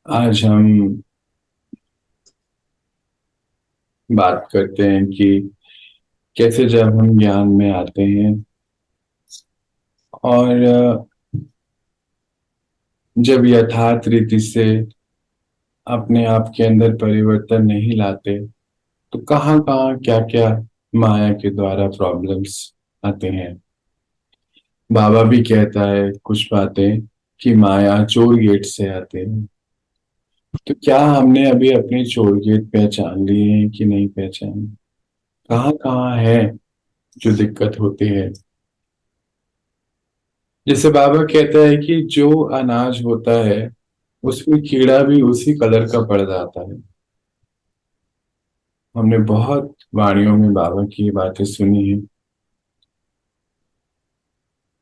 आज हम बात करते हैं कि कैसे जब हम ज्ञान में आते हैं और जब यथार्थ रीति से अपने आप के अंदर परिवर्तन नहीं लाते तो कहाँ कहाँ क्या क्या माया के द्वारा प्रॉब्लम्स आते हैं। बाबा भी कहता है कुछ बातें कि माया चोर गेट से आते हैं। तो क्या हमने अभी अपने चोर गेट पहचान लिए हैं कि नहीं पहचाने? कहाँ कहाँ है जो दिक्कत होती है? जैसे बाबा कहता है कि जो अनाज होता है उसमें कीड़ा भी उसी कलर का पड़ जाता है। हमने बहुत वाणियों में बाबा की ये बातें सुनी है।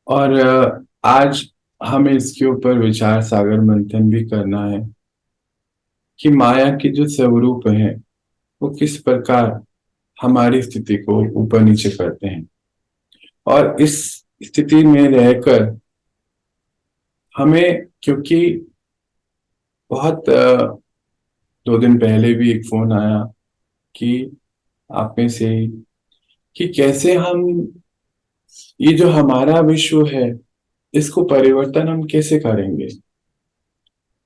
और आज हमें इसके ऊपर विचार सागर मंथन भी करना है कि माया के जो स्वरूप है वो किस प्रकार हमारी स्थिति को ऊपर नीचे करते हैं। और इस स्थिति में रहकर हमें, क्योंकि बहुत 2 दिन पहले भी एक फोन आया कि आप में से ही, कि कैसे हम ये जो हमारा विश्व है इसको परिवर्तन हम कैसे करेंगे।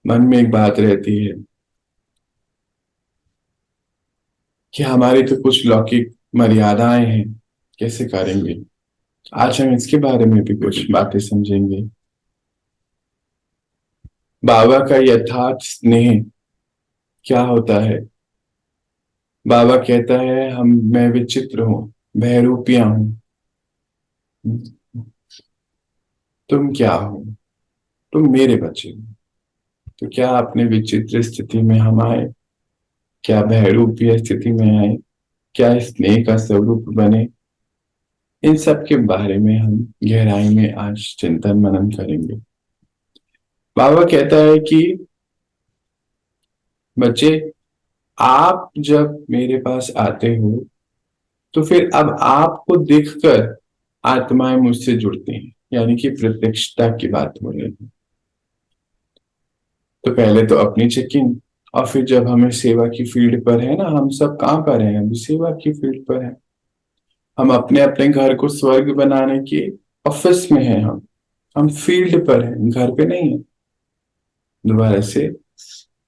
मन में एक बात रहती है कि हमारी तो कुछ लौकिक मर्यादाएं हैं, कैसे करेंगे। आज हम इसके बारे में भी कुछ बातें समझेंगे। बाबा का यथार्थ स्नेह क्या होता है। बाबा कहता है मैं विचित्र हूं, बहरूपिया हूं। तुम क्या हो? तुम मेरे बच्चे हो। तो क्या अपने विचित्र स्थिति में हम आए? क्या बहरूपीय स्थिति में आए? क्या स्नेह का स्वरूप बने? इन सब के बारे में हम गहराई में आज चिंतन मनन करेंगे। बाबा कहता है कि बच्चे, आप जब मेरे पास आते हो तो फिर अब आपको देखकर आत्माएं मुझसे जुड़ती हैं, यानी कि प्रत्यक्षता की बात हो रही है। तो पहले तो अपनी चेकिंग, और फिर जब हमें सेवा की फील्ड पर है ना, हम सब कहाँ पर हैं? अभी सेवा की फील्ड पर है। हम अपने अपने घर को स्वर्ग बनाने के ऑफिस में हैं। हम फील्ड पर हैं, घर पे नहीं है। दोबारा से,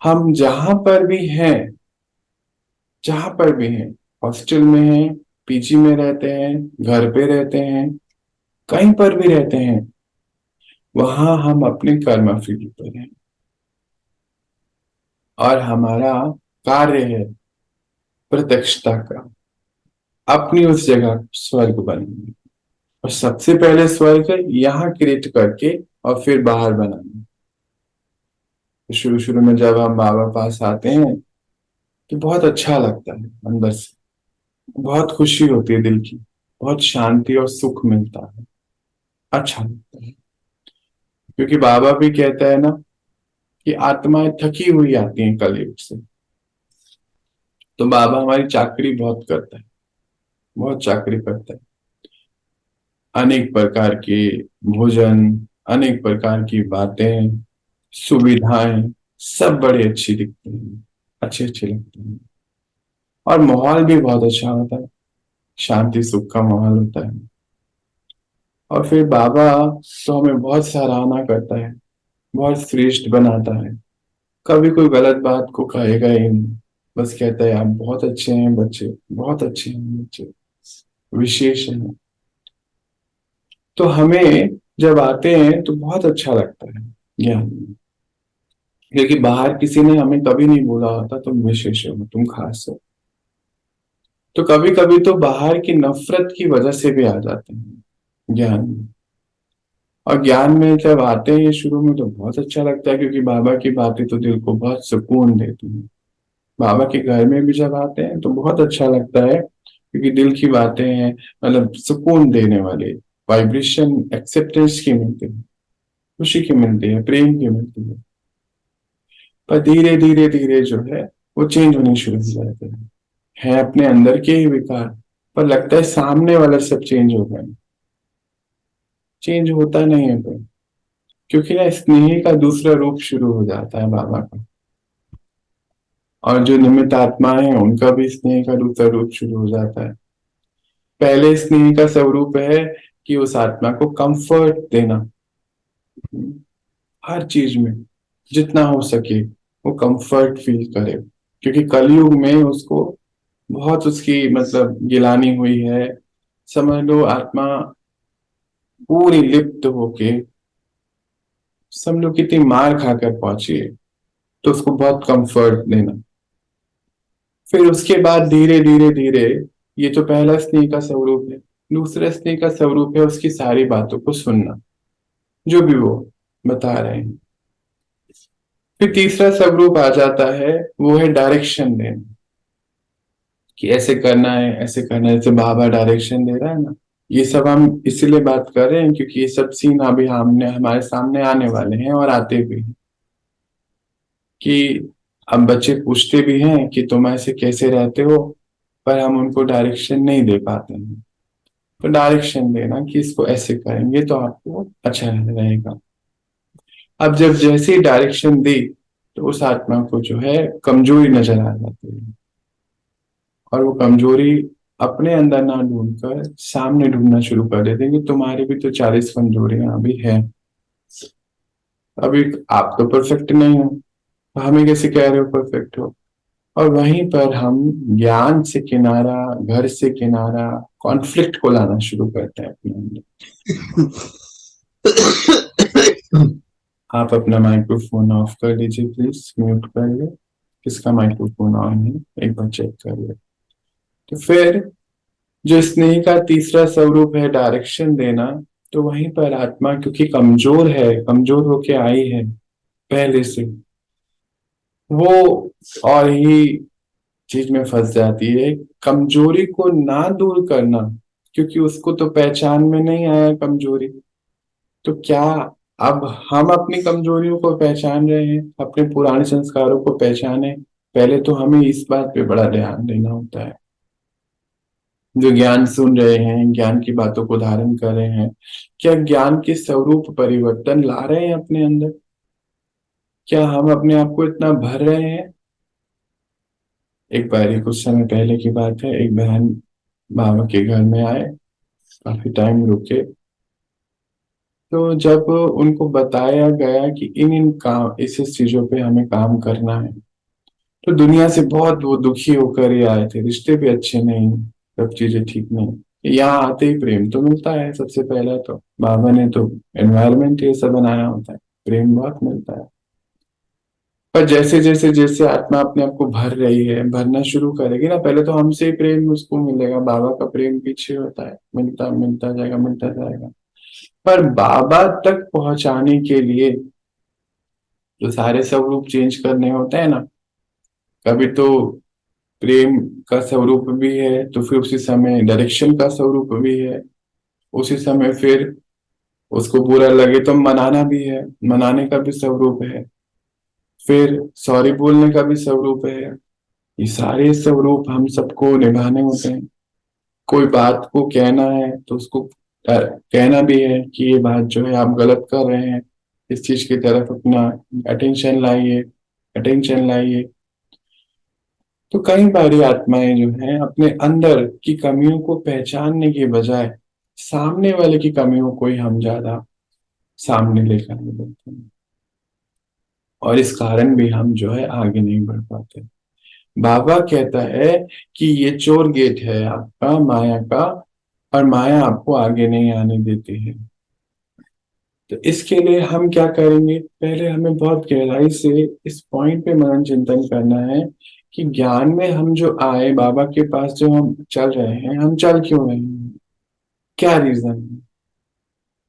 हम जहां पर भी हैं, जहां पर भी हैं, हॉस्टल में हैं, पीजी में रहते हैं, घर पे रहते हैं, कहीं पर भी रहते हैं, वहां हम अपने कर्म फील्ड पर हैं। और हमारा कार्य है प्रत्यक्षता का, अपनी उस जगह स्वर्ग बनाना। और सबसे पहले स्वर्ग यहाँ क्रिएट करके और फिर बाहर बनाना। तो शुरू शुरू में जब हम बाबा पास आते हैं तो बहुत अच्छा लगता है, अंदर से बहुत खुशी होती है दिल की, बहुत शांति और सुख मिलता है, अच्छा लगता है। क्योंकि बाबा भी कहता है ना कि आत्माएं थकी हुई आती हैं कलयुग से। तो बाबा हमारी चाकरी बहुत करता है, बहुत चाकरी करता है। अनेक प्रकार के भोजन, अनेक प्रकार की बातें, सुविधाएं, सब बड़ी अच्छी दिखती हैं, अच्छे अच्छे लगते हैं। और माहौल भी बहुत अच्छा होता है, शांति सुख का माहौल होता है। और फिर बाबा तो हमें बहुत सराहना करता है, बहुत श्रेष्ठ बनाता है। कभी कोई गलत बात को कहेगा ही नहीं, बस कहता है आप बहुत अच्छे हैं बच्चे, बहुत अच्छे हैं बच्चे, विशेष हैं। तो हमें जब आते हैं तो बहुत अच्छा लगता है ज्ञान में। क्योंकि बाहर किसी ने हमें कभी नहीं बोला होता तुम विशेष हो, तुम खास हो। तो कभी कभी तो बाहर की नफरत की वजह से भी आ जाते हैं ज्ञान में। और ज्ञान में जब आते हैं शुरू में तो बहुत अच्छा लगता है, क्योंकि बाबा की बातें तो दिल को बहुत सुकून देती हैं। बाबा के घर में भी जब आते हैं तो बहुत अच्छा लगता है, क्योंकि दिल की बातें हैं, मतलब सुकून देने वाले वाइब्रेशन एक्सेप्टेंस की मिलती है, खुशी की मिलती है, प्रेम की मिलती है। पर धीरे धीरे धीरे जो है वो चेंज होने शुरू हो जाते हैं। है अपने अंदर के ही विकार, पर लगता है सामने वाला सब चेंज हो गया। चेंज होता नहीं है कोई, क्योंकि ना स्नेह का दूसरा रूप शुरू हो जाता है बाबा का। और जो निमित्त आत्माएं हैं उनका भी स्नेह का दूसरा रूप शुरू हो जाता है। पहले स्नेह का स्वरूप है कि उस आत्मा को कंफर्ट देना, हर चीज में जितना हो सके वो कंफर्ट फील करे, क्योंकि कलयुग में उसको बहुत उसकी मतलब गिलानी हुई है। समझ लो आत्मा पूरी लिप्त होके समझ लो कितनी मार खाकर पहुंची है, तो उसको बहुत कंफर्ट देना। फिर उसके बाद धीरे धीरे धीरे, ये तो पहला स्नेह का स्वरूप है। दूसरा स्नेह का स्वरूप है उसकी सारी बातों को सुनना, जो भी वो बता रहे हैं। फिर तीसरा स्वरूप आ जाता है, वो है डायरेक्शन देना, कि ऐसे करना है ऐसे करना है, जैसे बाबा डायरेक्शन दे रहा है ना। ये सब हम इसीलिए बात कर रहे हैं क्योंकि ये सब सीन अभी हमने हमारे सामने आने वाले हैं और आते भी हैं। कि अब बच्चे पूछते भी हैं कि तुम ऐसे कैसे रहते हो, पर हम उनको डायरेक्शन नहीं दे पाते हैं। तो डायरेक्शन देना कि इसको ऐसे करेंगे तो आपको अच्छा रहेगा। अब जब जैसे ही डायरेक्शन दी, तो उस आत्मा को जो है कमजोरी नजर आ जाती है, और वो कमजोरी अपने अंदर ना ढूंढकर सामने ढूंढना शुरू कर देते हैं कि तुम्हारी भी तो 40 कमजोरियां अभी है। अभी आप तो परफेक्ट नहीं हो, तो हमें कैसे कह रहे हो परफेक्ट हो। और वहीं पर हम ज्ञान से किनारा, घर से किनारा, कॉन्फ्लिक्ट को लाना शुरू करते हैं अपने अंदर। आप अपना माइक्रोफोन ऑफ कर लीजिए प्लीज, म्यूट कर ले। किसका माइक्रोफोन ऑन है एक बार चेक कर ले। तो फिर जो स्नेह का तीसरा स्वरूप है डायरेक्शन देना, तो वहीं पर आत्मा क्योंकि कमजोर है, कमजोर होके आई है पहले से, वो और ही चीज में फंस जाती है। कमजोरी को ना दूर करना, क्योंकि उसको तो पहचान में नहीं आया कमजोरी। तो क्या अब हम अपनी कमजोरियों को पहचान रहे हैं, अपने पुराने संस्कारों को पहचाने। पहले तो हमें इस बात पे बड़ा ध्यान देना होता है। जो ज्ञान सुन रहे हैं, ज्ञान की बातों को धारण कर रहे हैं, क्या ज्ञान के स्वरूप परिवर्तन ला रहे हैं अपने अंदर? क्या हम अपने आप को इतना भर रहे हैं? एक बार ही कुछ समय पहले की बात है, एक बहन बाबा के घर में आए, काफी टाइम रुके। तो जब उनको बताया गया कि इन काम इस चीजों पे हमें काम करना है, तो दुनिया से बहुत वो दुखी होकर ही आए थे। रिश्ते भी अच्छे नहीं, सब चीजें ठीक नहीं। यहाँ आते ही प्रेम तो मिलता है सबसे पहला, तो बाबा ने तो एनवायरनमेंट ये सब बनाया होता है, प्रेम बहुत मिलता है। पर जैसे जैसे जैसे आत्मा अपने आप को भर रही है, भरना शुरू करेगी ना, पहले तो हमसे ही प्रेम उसको मिलेगा, बाबा का प्रेम पीछे होता है, मिलता मिलता जाएगा, मिलता जाएगा। पर बाबा तक पहुंचाने के लिए जो सारे स्वरूप चेंज करने होते हैं ना, कभी तो प्रेम का स्वरूप भी है, तो फिर उसी समय डायरेक्शन का स्वरूप भी है। उसी समय फिर उसको बुरा लगे तो मनाना भी है, मनाने का भी स्वरूप है। फिर सॉरी बोलने का भी स्वरूप है। ये सारे स्वरूप हम सबको निभाने होते हैं। कोई बात को कहना है तो उसको कहना भी है कि ये बात जो है आप गलत कर रहे हैं, इस चीज की तरफ अपना अटेंशन लाइए, अटेंशन लाइए। तो कई बारी आत्माएं जो हैं अपने अंदर की कमियों को पहचानने के बजाय सामने वाले की कमियों को ही हम ज्यादा सामने लेकर आने लगते हैं, और इस कारण भी हम जो है आगे नहीं बढ़ पाते। बाबा कहता है कि ये चोर गेट है आपका माया का, और माया आपको आगे नहीं आने देती है। तो इसके लिए हम क्या करेंगे, पहले हमें बहुत गहराई से इस पॉइंट पे मनन चिंतन करना है कि ज्ञान में हम जो आए, बाबा के पास जो हम चल रहे हैं, हम चल क्यों रहे हैं, क्या रीजन है।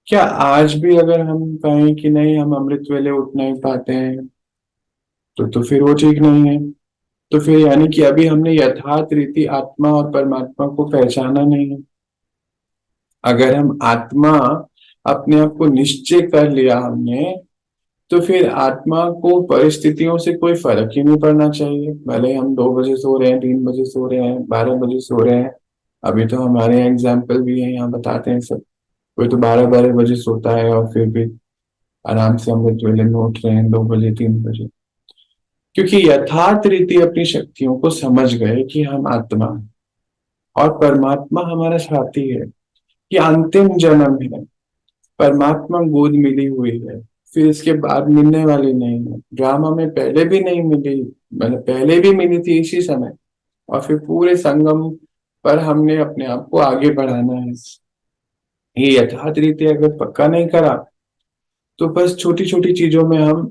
क्या आज भी अगर हम कहें कि नहीं हम अमृत वेले उठ नहीं पाते हैं, तो फिर वो ठीक नहीं है। तो फिर यानी कि अभी हमने यथार्थ रीति आत्मा और परमात्मा को पहचाना नहीं है। अगर हम आत्मा अपने आप को निश्चय कर लिया हमने, तो फिर आत्मा को परिस्थितियों से कोई फर्क ही नहीं पड़ना चाहिए, भले हम 2 बजे सो रहे हैं, 3 बजे सो रहे हैं, 12 बजे सो रहे हैं। अभी तो हमारे यहाँ एग्जाम्पल भी है, यहाँ बताते हैं सब। कोई तो 12 12 बजे सोता है और फिर भी आराम से अमृत वेले में उठ रहे हैं 2 बजे 3 बजे। क्योंकि यथार्थ रीति अपनी शक्तियों को समझ गए कि हम आत्मा हैं और परमात्मा हमारा साथी है। ये अंतिम जन्म है। परमात्मा गोद मिली हुई है, फिर इसके बाद मिलने वाली नहीं है। ड्रामा में पहले भी नहीं मिली, मतलब पहले भी मिली थी इसी समय, और फिर पूरे संगम पर हमने अपने आप को आगे बढ़ाना है। ये यथार्थ रीति अगर पक्का नहीं करा तो बस छोटी छोटी चीजों में हम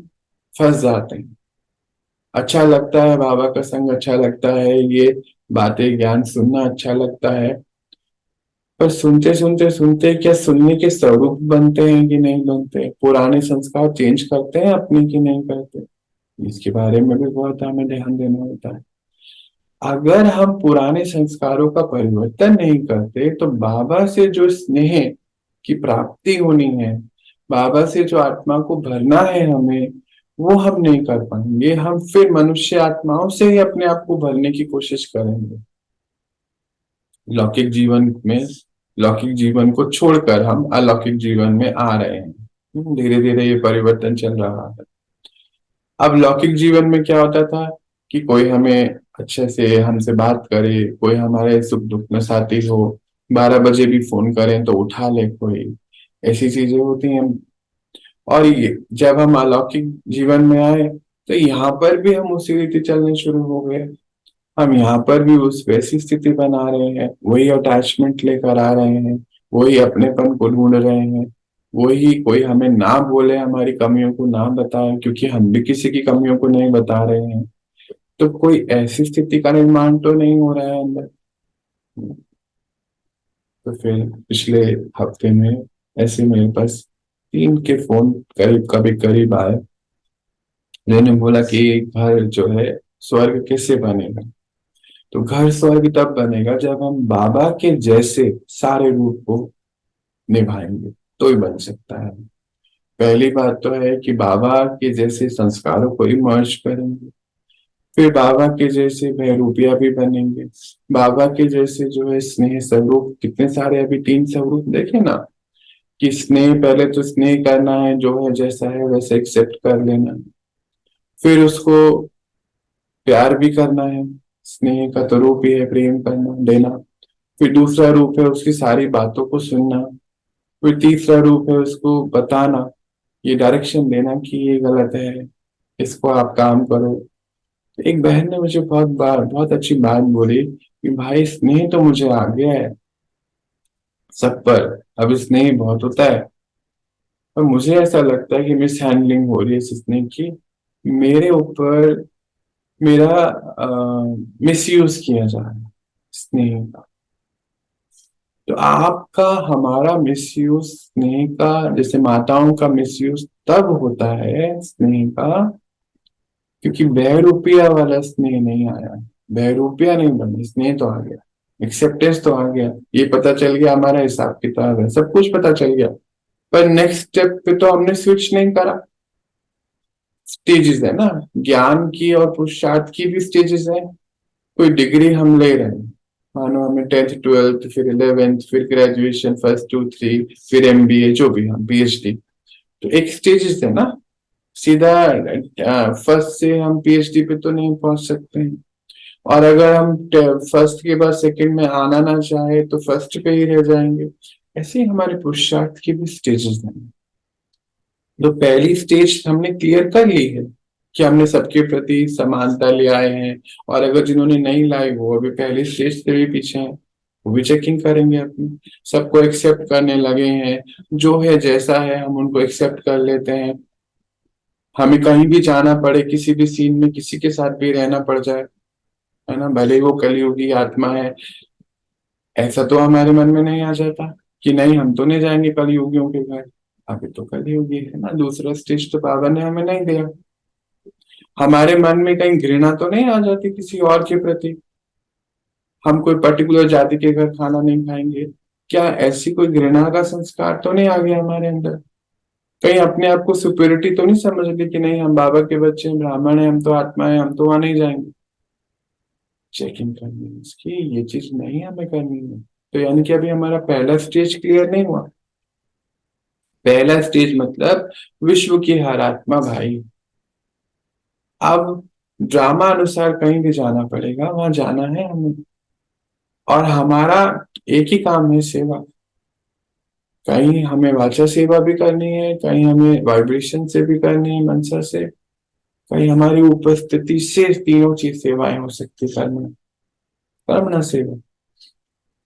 फंस जाते हैं। अच्छा लगता है बाबा का संग, अच्छा लगता है ये बातें ज्ञान सुनना, अच्छा लगता है, पर सुनते सुनते सुनते क्या सुनने के स्वरूप बनते हैं कि नहीं बनते, पुराने संस्कार चेंज करते हैं अपने कि नहीं करते, इसके बारे में भी बहुत हमें ध्यान देना होता है। अगर हम पुराने संस्कारों का परिवर्तन नहीं करते तो बाबा से जो स्नेह की प्राप्ति होनी है, बाबा से जो आत्मा को भरना है हमें, वो हम नहीं कर पाएंगे। हम फिर मनुष्य आत्माओं से ही अपने आप को भरने की कोशिश करेंगे। लौकिक जीवन में, लौकिक जीवन को छोड़कर हम अलौकिक जीवन में आ रहे हैं। धीरे धीरे ये परिवर्तन चल रहा है। अब लौकिक जीवन में क्या होता था कि कोई हमें अच्छे से हमसे बात करे, कोई हमारे सुख दुख में साथी हो, 12 बजे भी फोन करें तो उठा ले कोई, ऐसी चीजें होती हैं। और ये जब हम अलौकिक जीवन में आए तो यहाँ पर भी हम उसी रीति चलने शुरू हो गए। हम यहाँ पर भी उस वैसी स्थिति बना रहे हैं, वही अटैचमेंट लेकर आ रहे हैं, वही अपनेपन को ढूंढ रहे हैं, वही कोई हमें ना बोले, हमारी कमियों को ना बताए, क्योंकि हम भी किसी की कमियों को नहीं बता रहे हैं। तो कोई ऐसी स्थिति का निर्माण तो नहीं हो रहा है अंदर। तो फिर पिछले हफ्ते में ऐसे मेरे पास 3 के फोन करीब कभी करीब आए, मैंने बोला कि ये घर जो है स्वर्ग कैसे बनेगा। तो घर स्वर्ग तब बनेगा जब हम बाबा के जैसे सारे रूप को निभाएंगे, तो ही बन सकता है। पहली बात तो है कि बाबा के जैसे संस्कारों को ही मर्ज करेंगे, फिर बाबा के जैसे बहरूपिया भी बनेंगे, बाबा के जैसे जो है स्नेह स्वरूप, कितने सारे अभी 3 स्वरूप देखे ना, कि स्नेह, पहले तो स्नेह करना है, जो है जैसा है वैसे एक्सेप्ट कर लेना, फिर उसको प्यार भी करना है, स्नेह का तो रूप ही है प्रेम करना, देना। फिर दूसरा रूप है उसकी सारी बातों को सुनना। फिर तीसरा रूप है उसको बताना, ये डायरेक्शन देना कि ये गलत है, इसको आप काम करो। एक बहन ने मुझे बहुत अच्छी बात बोली कि भाई स्नेह तो मुझे आ गया है सब पर, अब स्नेह बहुत होता है, और मुझे ऐसा लगता है कि मिस हैंडलिंग हो रही है इस स्नेह की, मेरे ऊपर मेरा मिस यूज किया जा रहा है स्नेह का। तो आपका हमारा मिसयूज स्नेह का, जैसे माताओं का मिसयूज तब होता है स्नेह का, क्योंकि बहरूपिया वाला स्नेह नहीं आया। बहरूपिया नहीं बने, स्नेह तो आ गया, एक्सेप्टेंस तो आ गया, ये पता चल गया हमारा हिसाब किताब है, सब कुछ पता चल गया, पर नेक्स्ट स्टेप पे तो हमने स्विच नहीं करा। स्टेजेस है ना, ज्ञान की और पुरुषार्थ की भी स्टेजेस है। कोई डिग्री हम ले रहे हैं, मानो हमें 10th 12th फिर 11th फिर ग्रेजुएशन फर्स्ट 2 3 फिर एमबीए, जो भी हम पीएचडी, तो एक स्टेजेस है ना। सीधा फर्स्ट से हम पीएचडी पे तो नहीं पहुंच सकते हैं, और अगर हम फर्स्ट के बाद सेकंड में आना ना चाहे तो फर्स्ट पे ही रह जाएंगे। ऐसे ही हमारे पुरुषार्थ की भी स्टेजेस हैं। तो पहली स्टेज हमने क्लियर कर ली है कि हमने सबके प्रति समानता ले आए हैं, और अगर जिन्होंने नहीं लाई वो अभी पहली स्टेज से भी पीछे हैं, वो भी चेकिंग करेंगे अपनी। सबको एक्सेप्ट करने लगे हैं, जो है जैसा है हम उनको एक्सेप्ट कर लेते हैं। हमें कहीं भी जाना पड़े, किसी भी सीन में किसी के साथ भी रहना पड़ जाए, है ना, भले ही वो कलयुगी आत्मा है, ऐसा तो हमारे मन में नहीं आ जाता कि नहीं हम तो नहीं जाएंगे कलयुगियों के घर। अभी तो कलयुगी है ना, दूसरा स्टेज तो बाबा ने हमें नहीं दिया। हमारे मन में कहीं घृणा तो नहीं आ जाती किसी और के प्रति, हम कोई पर्टिकुलर जाति के घर खाना नहीं खाएंगे, क्या ऐसी कोई घृणा का संस्कार तो नहीं आ गया हमारे अंदर? कहीं अपने आप को सुपीरियरिटी तो नहीं समझ ली कि नहीं हम बाबा के बच्चे हैं, ब्राह्मण हैं, हम तो आत्मा है, हम तो वहां नहीं जाएंगे? चेकिंग करनी है इसकी, ये चीज नहीं हमें करनी है। तो यानी कि अभी हमारा पहला स्टेज क्लियर नहीं हुआ। पहला स्टेज मतलब विश्व की हर आत्मा भाई। अब ड्रामा अनुसार कहीं भी जाना पड़ेगा, वहां जाना है हमें। और हमारा एक ही काम है, सेवा। कहीं हमें वाचा सेवा भी करनी है, कहीं हमें वाइब्रेशन से भी करनी है, मनसा से, कहीं हमारी उपस्थिति से तीनों चीज सेवाएं हो सकती करना, कर्मणा सेवा।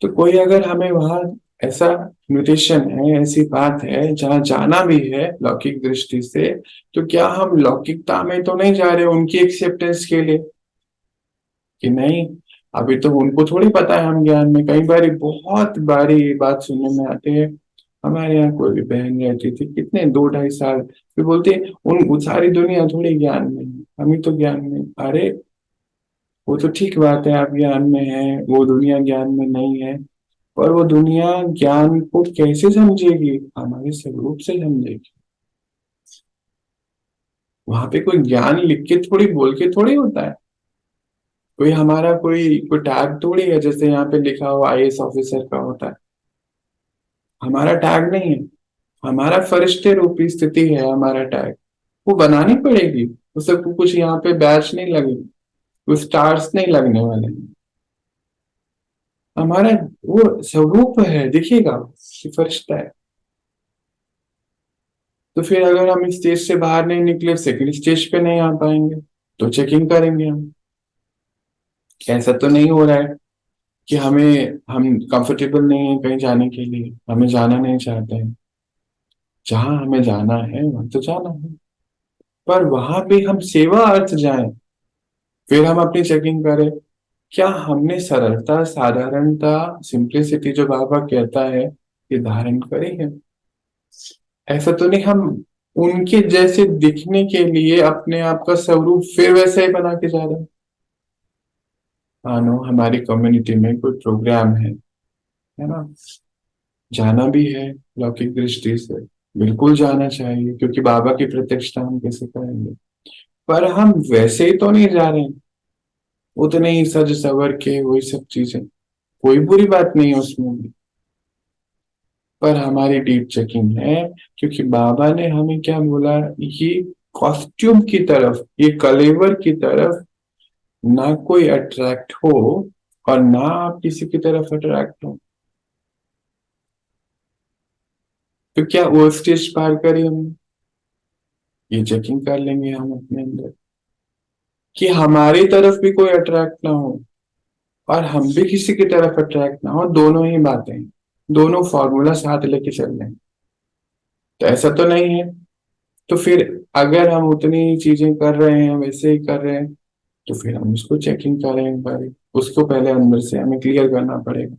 तो कोई अगर हमें वहां ऐसा इन्विटेशन है, ऐसी बात है जहां जाना भी है लौकिक दृष्टि से, तो क्या हम लौकिकता में तो नहीं जा रहे उनकी एक्सेप्टेंस के लिए? कि नहीं, अभी तो उनको थोड़ी पता है हम ज्ञान में। कई बार बहुत बारी ये बात सुनने में आते हैं, हमारे यहाँ कोई भी बहन रहती थी कितने 2-2.5 साल, फिर बोलते हैं, उन सारी दुनिया थोड़ी ज्ञान में है, हम ही तो ज्ञान में। अरे वो तो ठीक बात है, आप ज्ञान में हैं, वो दुनिया ज्ञान में नहीं है। पर वो दुनिया ज्ञान को कैसे समझेगी? हमारे स्वरूप से समझेगी। वहां पे कोई ज्ञान लिख के थोड़ी, बोल के थोड़ी होता है। कोई हमारा कोई कोई टैग थोड़ी है, जैसे यहाँ पे लिखा हुआ आईएएस ऑफिसर का होता है। हमारा टैग नहीं है, हमारा फरिश्ते रूपी स्थिति है हमारा टैग। वो बनानी पड़ेगी। उसे कुछ यहाँ पे बैच नहीं लगेगी, कुछ स्टार्स नहीं लगने वाले हैं। हमारा वो स्वरूप है, दिखेगा कि फरिश्ता है। तो फिर अगर हम इस स्टेज से बाहर नहीं निकले, सेकंड स्टेज पे नहीं आ पाएंगे, तो चेकिंग करेंगे हम। ऐसा तो नहीं हो रहा है कि हम कंफर्टेबल नहीं है कहीं जाने के लिए, हमें जाना नहीं चाहते हैं। जहां हमें जाना है वहां तो जाना है, पर वहां भी हम सेवा अर्थ जाएं। फिर हम अपनी चेकिंग करें, क्या हमने सरलता, साधारणता, सिंप्लिसिटी जो बाबा कहता है, ये धारण करी है? ऐसा तो नहीं हम उनके जैसे दिखने के लिए अपने आप का स्वरूप फिर वैसा ही बना के जा रहे हैं। मानो हमारी कम्युनिटी में कोई प्रोग्राम है ना, जाना भी है लौकिक दृष्टि से, बिल्कुल जाना चाहिए, क्योंकि बाबा की प्रत्यक्षता हम कैसे करेंगे? पर हम वैसे ही तो नहीं जा रहे हैं, उतने ही सज सवर के, वही सब चीजें। कोई बुरी बात नहीं है उसमें भी, पर हमारी डीप चेकिंग है। क्योंकि बाबा ने हमें क्या बोला, ये कॉस्ट्यूम की तरफ, ये कलेवर की तरफ ना कोई अट्रैक्ट हो, और ना आप किसी की तरफ अट्रैक्ट हो। तो क्या वो स्टेज पार करी हमने? ये चेकिंग कर लेंगे हम अपने अंदर, कि हमारी तरफ भी कोई अट्रैक्ट ना हो और हम भी किसी की तरफ अट्रैक्ट ना हो, दोनों ही बातें, दोनों फॉर्मूला साथ लेके चल रहे हैं। तो ऐसा तो नहीं है। तो फिर अगर हम उतनी चीजें कर रहे हैं, वैसे ही कर रहे हैं, तो फिर हम उसको चेकिंग करें एक बार। उसको पहले अंदर से हमें क्लियर करना पड़ेगा।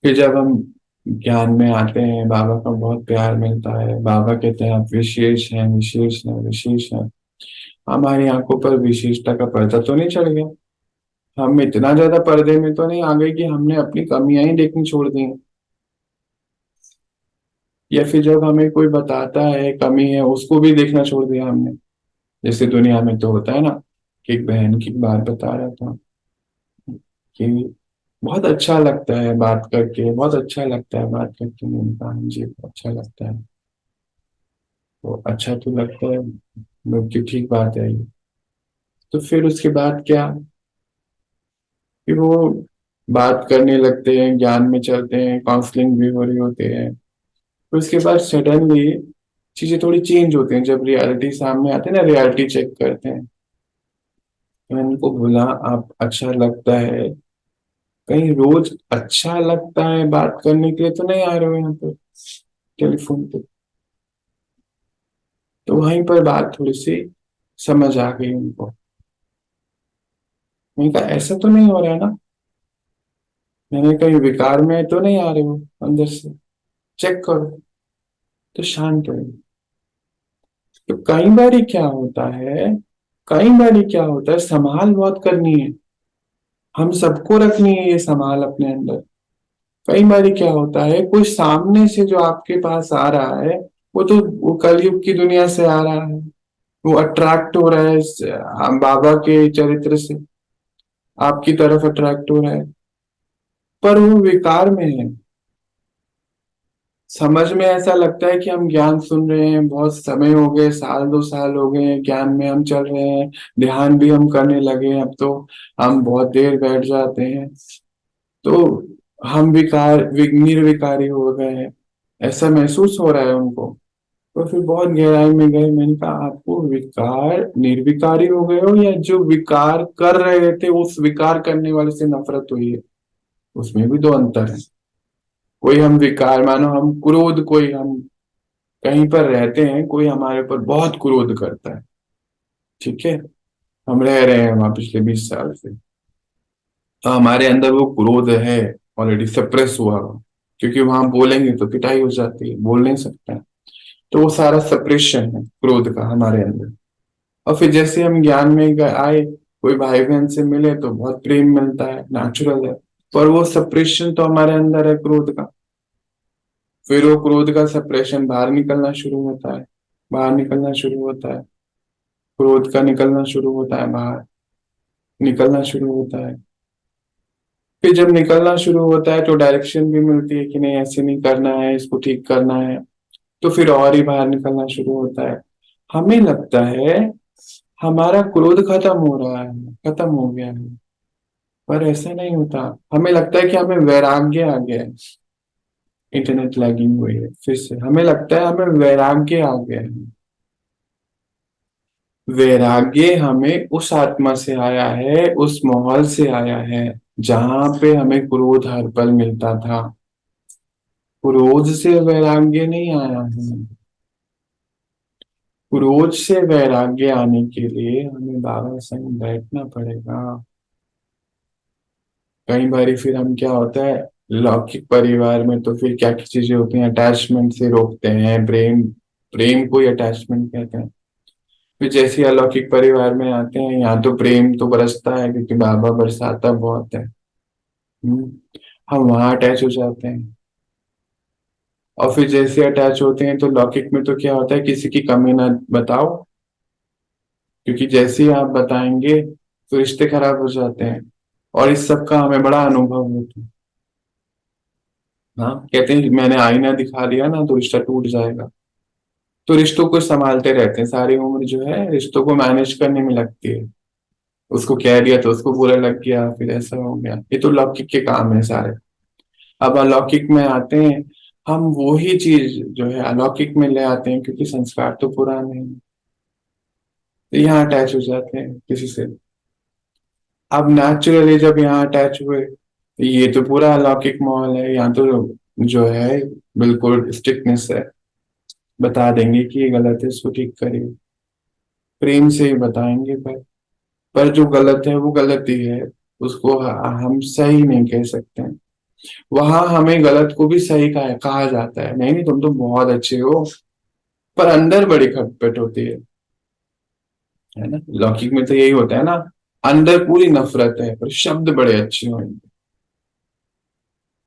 फिर जब हम ज्ञान में आते हैं, बाबा का बहुत प्यार मिलता है, बाबा कहते हैं आप विशेष हैं, विशेष हैं, विशेष हैं। हमारी आंखों पर विशेषता का पर्दा तो नहीं चढ़ गया? हम इतना ज्यादा पर्दे में तो नहीं आ गए कि हमने अपनी कमियां ही देखनी छोड़ दी हैं? या फिर जब हमें कोई बताता है कमी है, उसको भी देखना छोड़ दिया हमने? जैसे दुनिया में तो होता है ना, कि एक बहन की बात बता रहा था कि बहुत अच्छा लगता है बात करके, बहुत अच्छा लगता है बात करके। मैंने कहा हाँ जी, अच्छा लगता है। तो अच्छा तो लगता है, लोग की ठीक बात है ये। तो फिर उसके बाद क्या, फिर वो बात करने लगते हैं, ज्ञान में चलते हैं, काउंसलिंग भी हो रही होती है। फिर उसके बाद सडनली चीजें थोड़ी चेंज होती हैं, जब रियलिटी सामने आते हैं ना, रियलिटी चेक करते हैं। तो मैंने उनको बोला, आप अच्छा लगता है, कहीं रोज अच्छा लगता है बात करने के लिए तो नहीं आ रहे हो यहाँ पे टेलीफोन पे? तो वहीं पर बात थोड़ी सी समझ आ गई उनको। मैंने कहा ऐसा तो नहीं हो रहा है ना, मैंने कहीं विकार में तो नहीं आ रहे हो अंदर से, चेक करो। तो शांत हो। तो कई बार क्या होता है, कई बार क्या होता है, संभाल बहुत करनी है, हम सबको रखनी है ये संभाल अपने अंदर। कई बार क्या होता है, कोई सामने से जो आपके पास आ रहा है, वो कलयुग की दुनिया से आ रहा है, वो अट्रैक्ट हो रहा है बाबा के चरित्र से, आपकी तरफ अट्रैक्ट हो रहा है, पर वो विकार में है। समझ में ऐसा लगता है कि हम ज्ञान सुन रहे हैं, बहुत समय हो गए, साल 2 साल हो गए हैं, ज्ञान में हम चल रहे हैं, ध्यान भी हम करने लगे हैं। अब तो हम बहुत देर बैठ जाते हैं, तो हम निर्विकारी हो गए हैं, ऐसा महसूस हो रहा है उनको। तो फिर बहुत गहराई में गए, मैंने कहा आपको विकार निर्विकारी हो गए हो, या जो विकार कर रहे थे उस विकार करने वाले से नफरत हुई है? उसमें भी दो अंतर है। कोई हम विकार, मानो हम क्रोध, कोई हम कहीं पर रहते हैं, कोई हमारे ऊपर बहुत क्रोध करता है, ठीक है, हम रह रहे हैं वहां पिछले 20 साल से, तो हमारे अंदर वो क्रोध है, ऑलरेडी सप्रेस हुआ हो, क्योंकि वहां बोलेंगे तो पिटाई हो जाती है, बोल नहीं सकते हैं। तो वो सारा सप्रेशन है क्रोध का हमारे अंदर। और फिर जैसे हम ज्ञान में आए, कोई भाई बहन से मिले तो बहुत प्रेम मिलता है, नेचुरल है, पर वो सप्रेशन तो हमारे अंदर है क्रोध का। फिर वो क्रोध का सप्रेशन बाहर निकलना शुरू होता है, बाहर निकलना शुरू होता है, क्रोध का निकलना शुरू होता है, बाहर निकलना शुरू होता है। फिर जब निकलना शुरू होता है तो डायरेक्शन भी मिलती है कि नहीं, ऐसे नहीं करना है, इसको ठीक करना है, तो फिर और ही बाहर निकलना शुरू होता है। हमें लगता है हमारा क्रोध खत्म हो रहा है, खत्म हो गया है, पर ऐसा नहीं होता। हमें लगता है कि हमें वैराग्य आ गया है। इंटरनेट लैगिंग हुई है फिर से, हमें लगता है हमें वैराग्य आ गया है। वैराग्य हमें उस आत्मा से आया है, उस माहौल से आया है जहां पे हमें क्रोध हर पल मिलता था। क्रोध से वैराग्य नहीं आया है। क्रोध से वैराग्य आने के लिए हमें बाबा संग बैठना पड़ेगा। कई बार फिर हम, क्या होता है लौकिक परिवार में, तो फिर क्या क्या चीजें होती हैं, अटैचमेंट से रोकते हैं, प्रेम, प्रेम को ही अटैचमेंट कहते हैं। फिर जैसे ही अलौकिक परिवार में आते हैं, यहाँ तो प्रेम तो बरसता है क्योंकि बाबा बरसाता बहुत है। हम्म, हम वहां अटैच हो जाते हैं। और फिर जैसे अटैच होते हैं तो लौकिक में तो क्या होता है, किसी की कमी ना बताओ, क्योंकि जैसे ही आप बताएंगे तो रिश्ते खराब हो जाते हैं। और इस सब का हमें बड़ा अनुभव होता है। हाँ, कहते हैं मैंने आईना दिखा दिया ना तो रिश्ता टूट जाएगा। तो रिश्तों को संभालते रहते हैं, सारी उम्र जो है रिश्तों को मैनेज करने में लगती है। उसको कह दिया तो उसको बुरा लग गया, फिर ऐसा हो गया, ये तो लौकिक के काम है सारे। अब अलौकिक में आते हैं, हम वही चीज जो है अलौकिक में ले आते हैं, क्योंकि संस्कार तो पुराने हैं, तो यहाँ अटैच हो जाते हैं किसी से। अब नेचुरली जब यहाँ अटैच हुए, तो ये तो पूरा अलौकिक माहौल है, यहाँ तो जो है बिल्कुल स्ट्रिक्टनेस है, बता देंगे कि ये गलत है, इसको ठीक करिए, प्रेम से ही बताएंगे। पर जो गलत है वो गलत ही है, उसको हम सही नहीं कह सकते हैं। वहां हमें गलत को भी सही कहा जाता है, नहीं नहीं तुम तो बहुत अच्छे हो, पर अंदर बड़ी खटपट होती है ना। लौकिक में तो यही होता है ना, अंदर पूरी नफरत है पर शब्द बड़े अच्छे होंगे।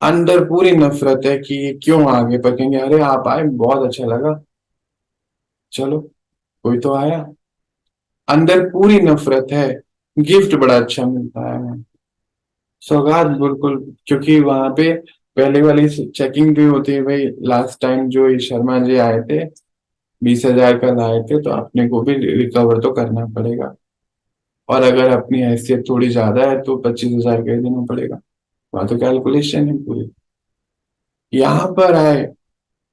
अंदर पूरी नफरत है कि ये क्यों आगे, पर कहेंगे अरे आप आए बहुत अच्छा लगा, चलो कोई तो आया। अंदर पूरी नफरत है, गिफ्ट बड़ा अच्छा मिलता है, सौगात बिल्कुल, क्योंकि वहां पे पहले वाली चेकिंग भी होती है भाई, लास्ट टाइम जो ये शर्मा जी आए थे 20,000 का लाए थे, तो अपने को भी रिकवर तो करना पड़ेगा, और अगर अपनी हैसियत थोड़ी ज्यादा है तो 25,000 का ही देना पड़ेगा। वहां तो कैलकुलेशन है पूरी। यहाँ पर आए,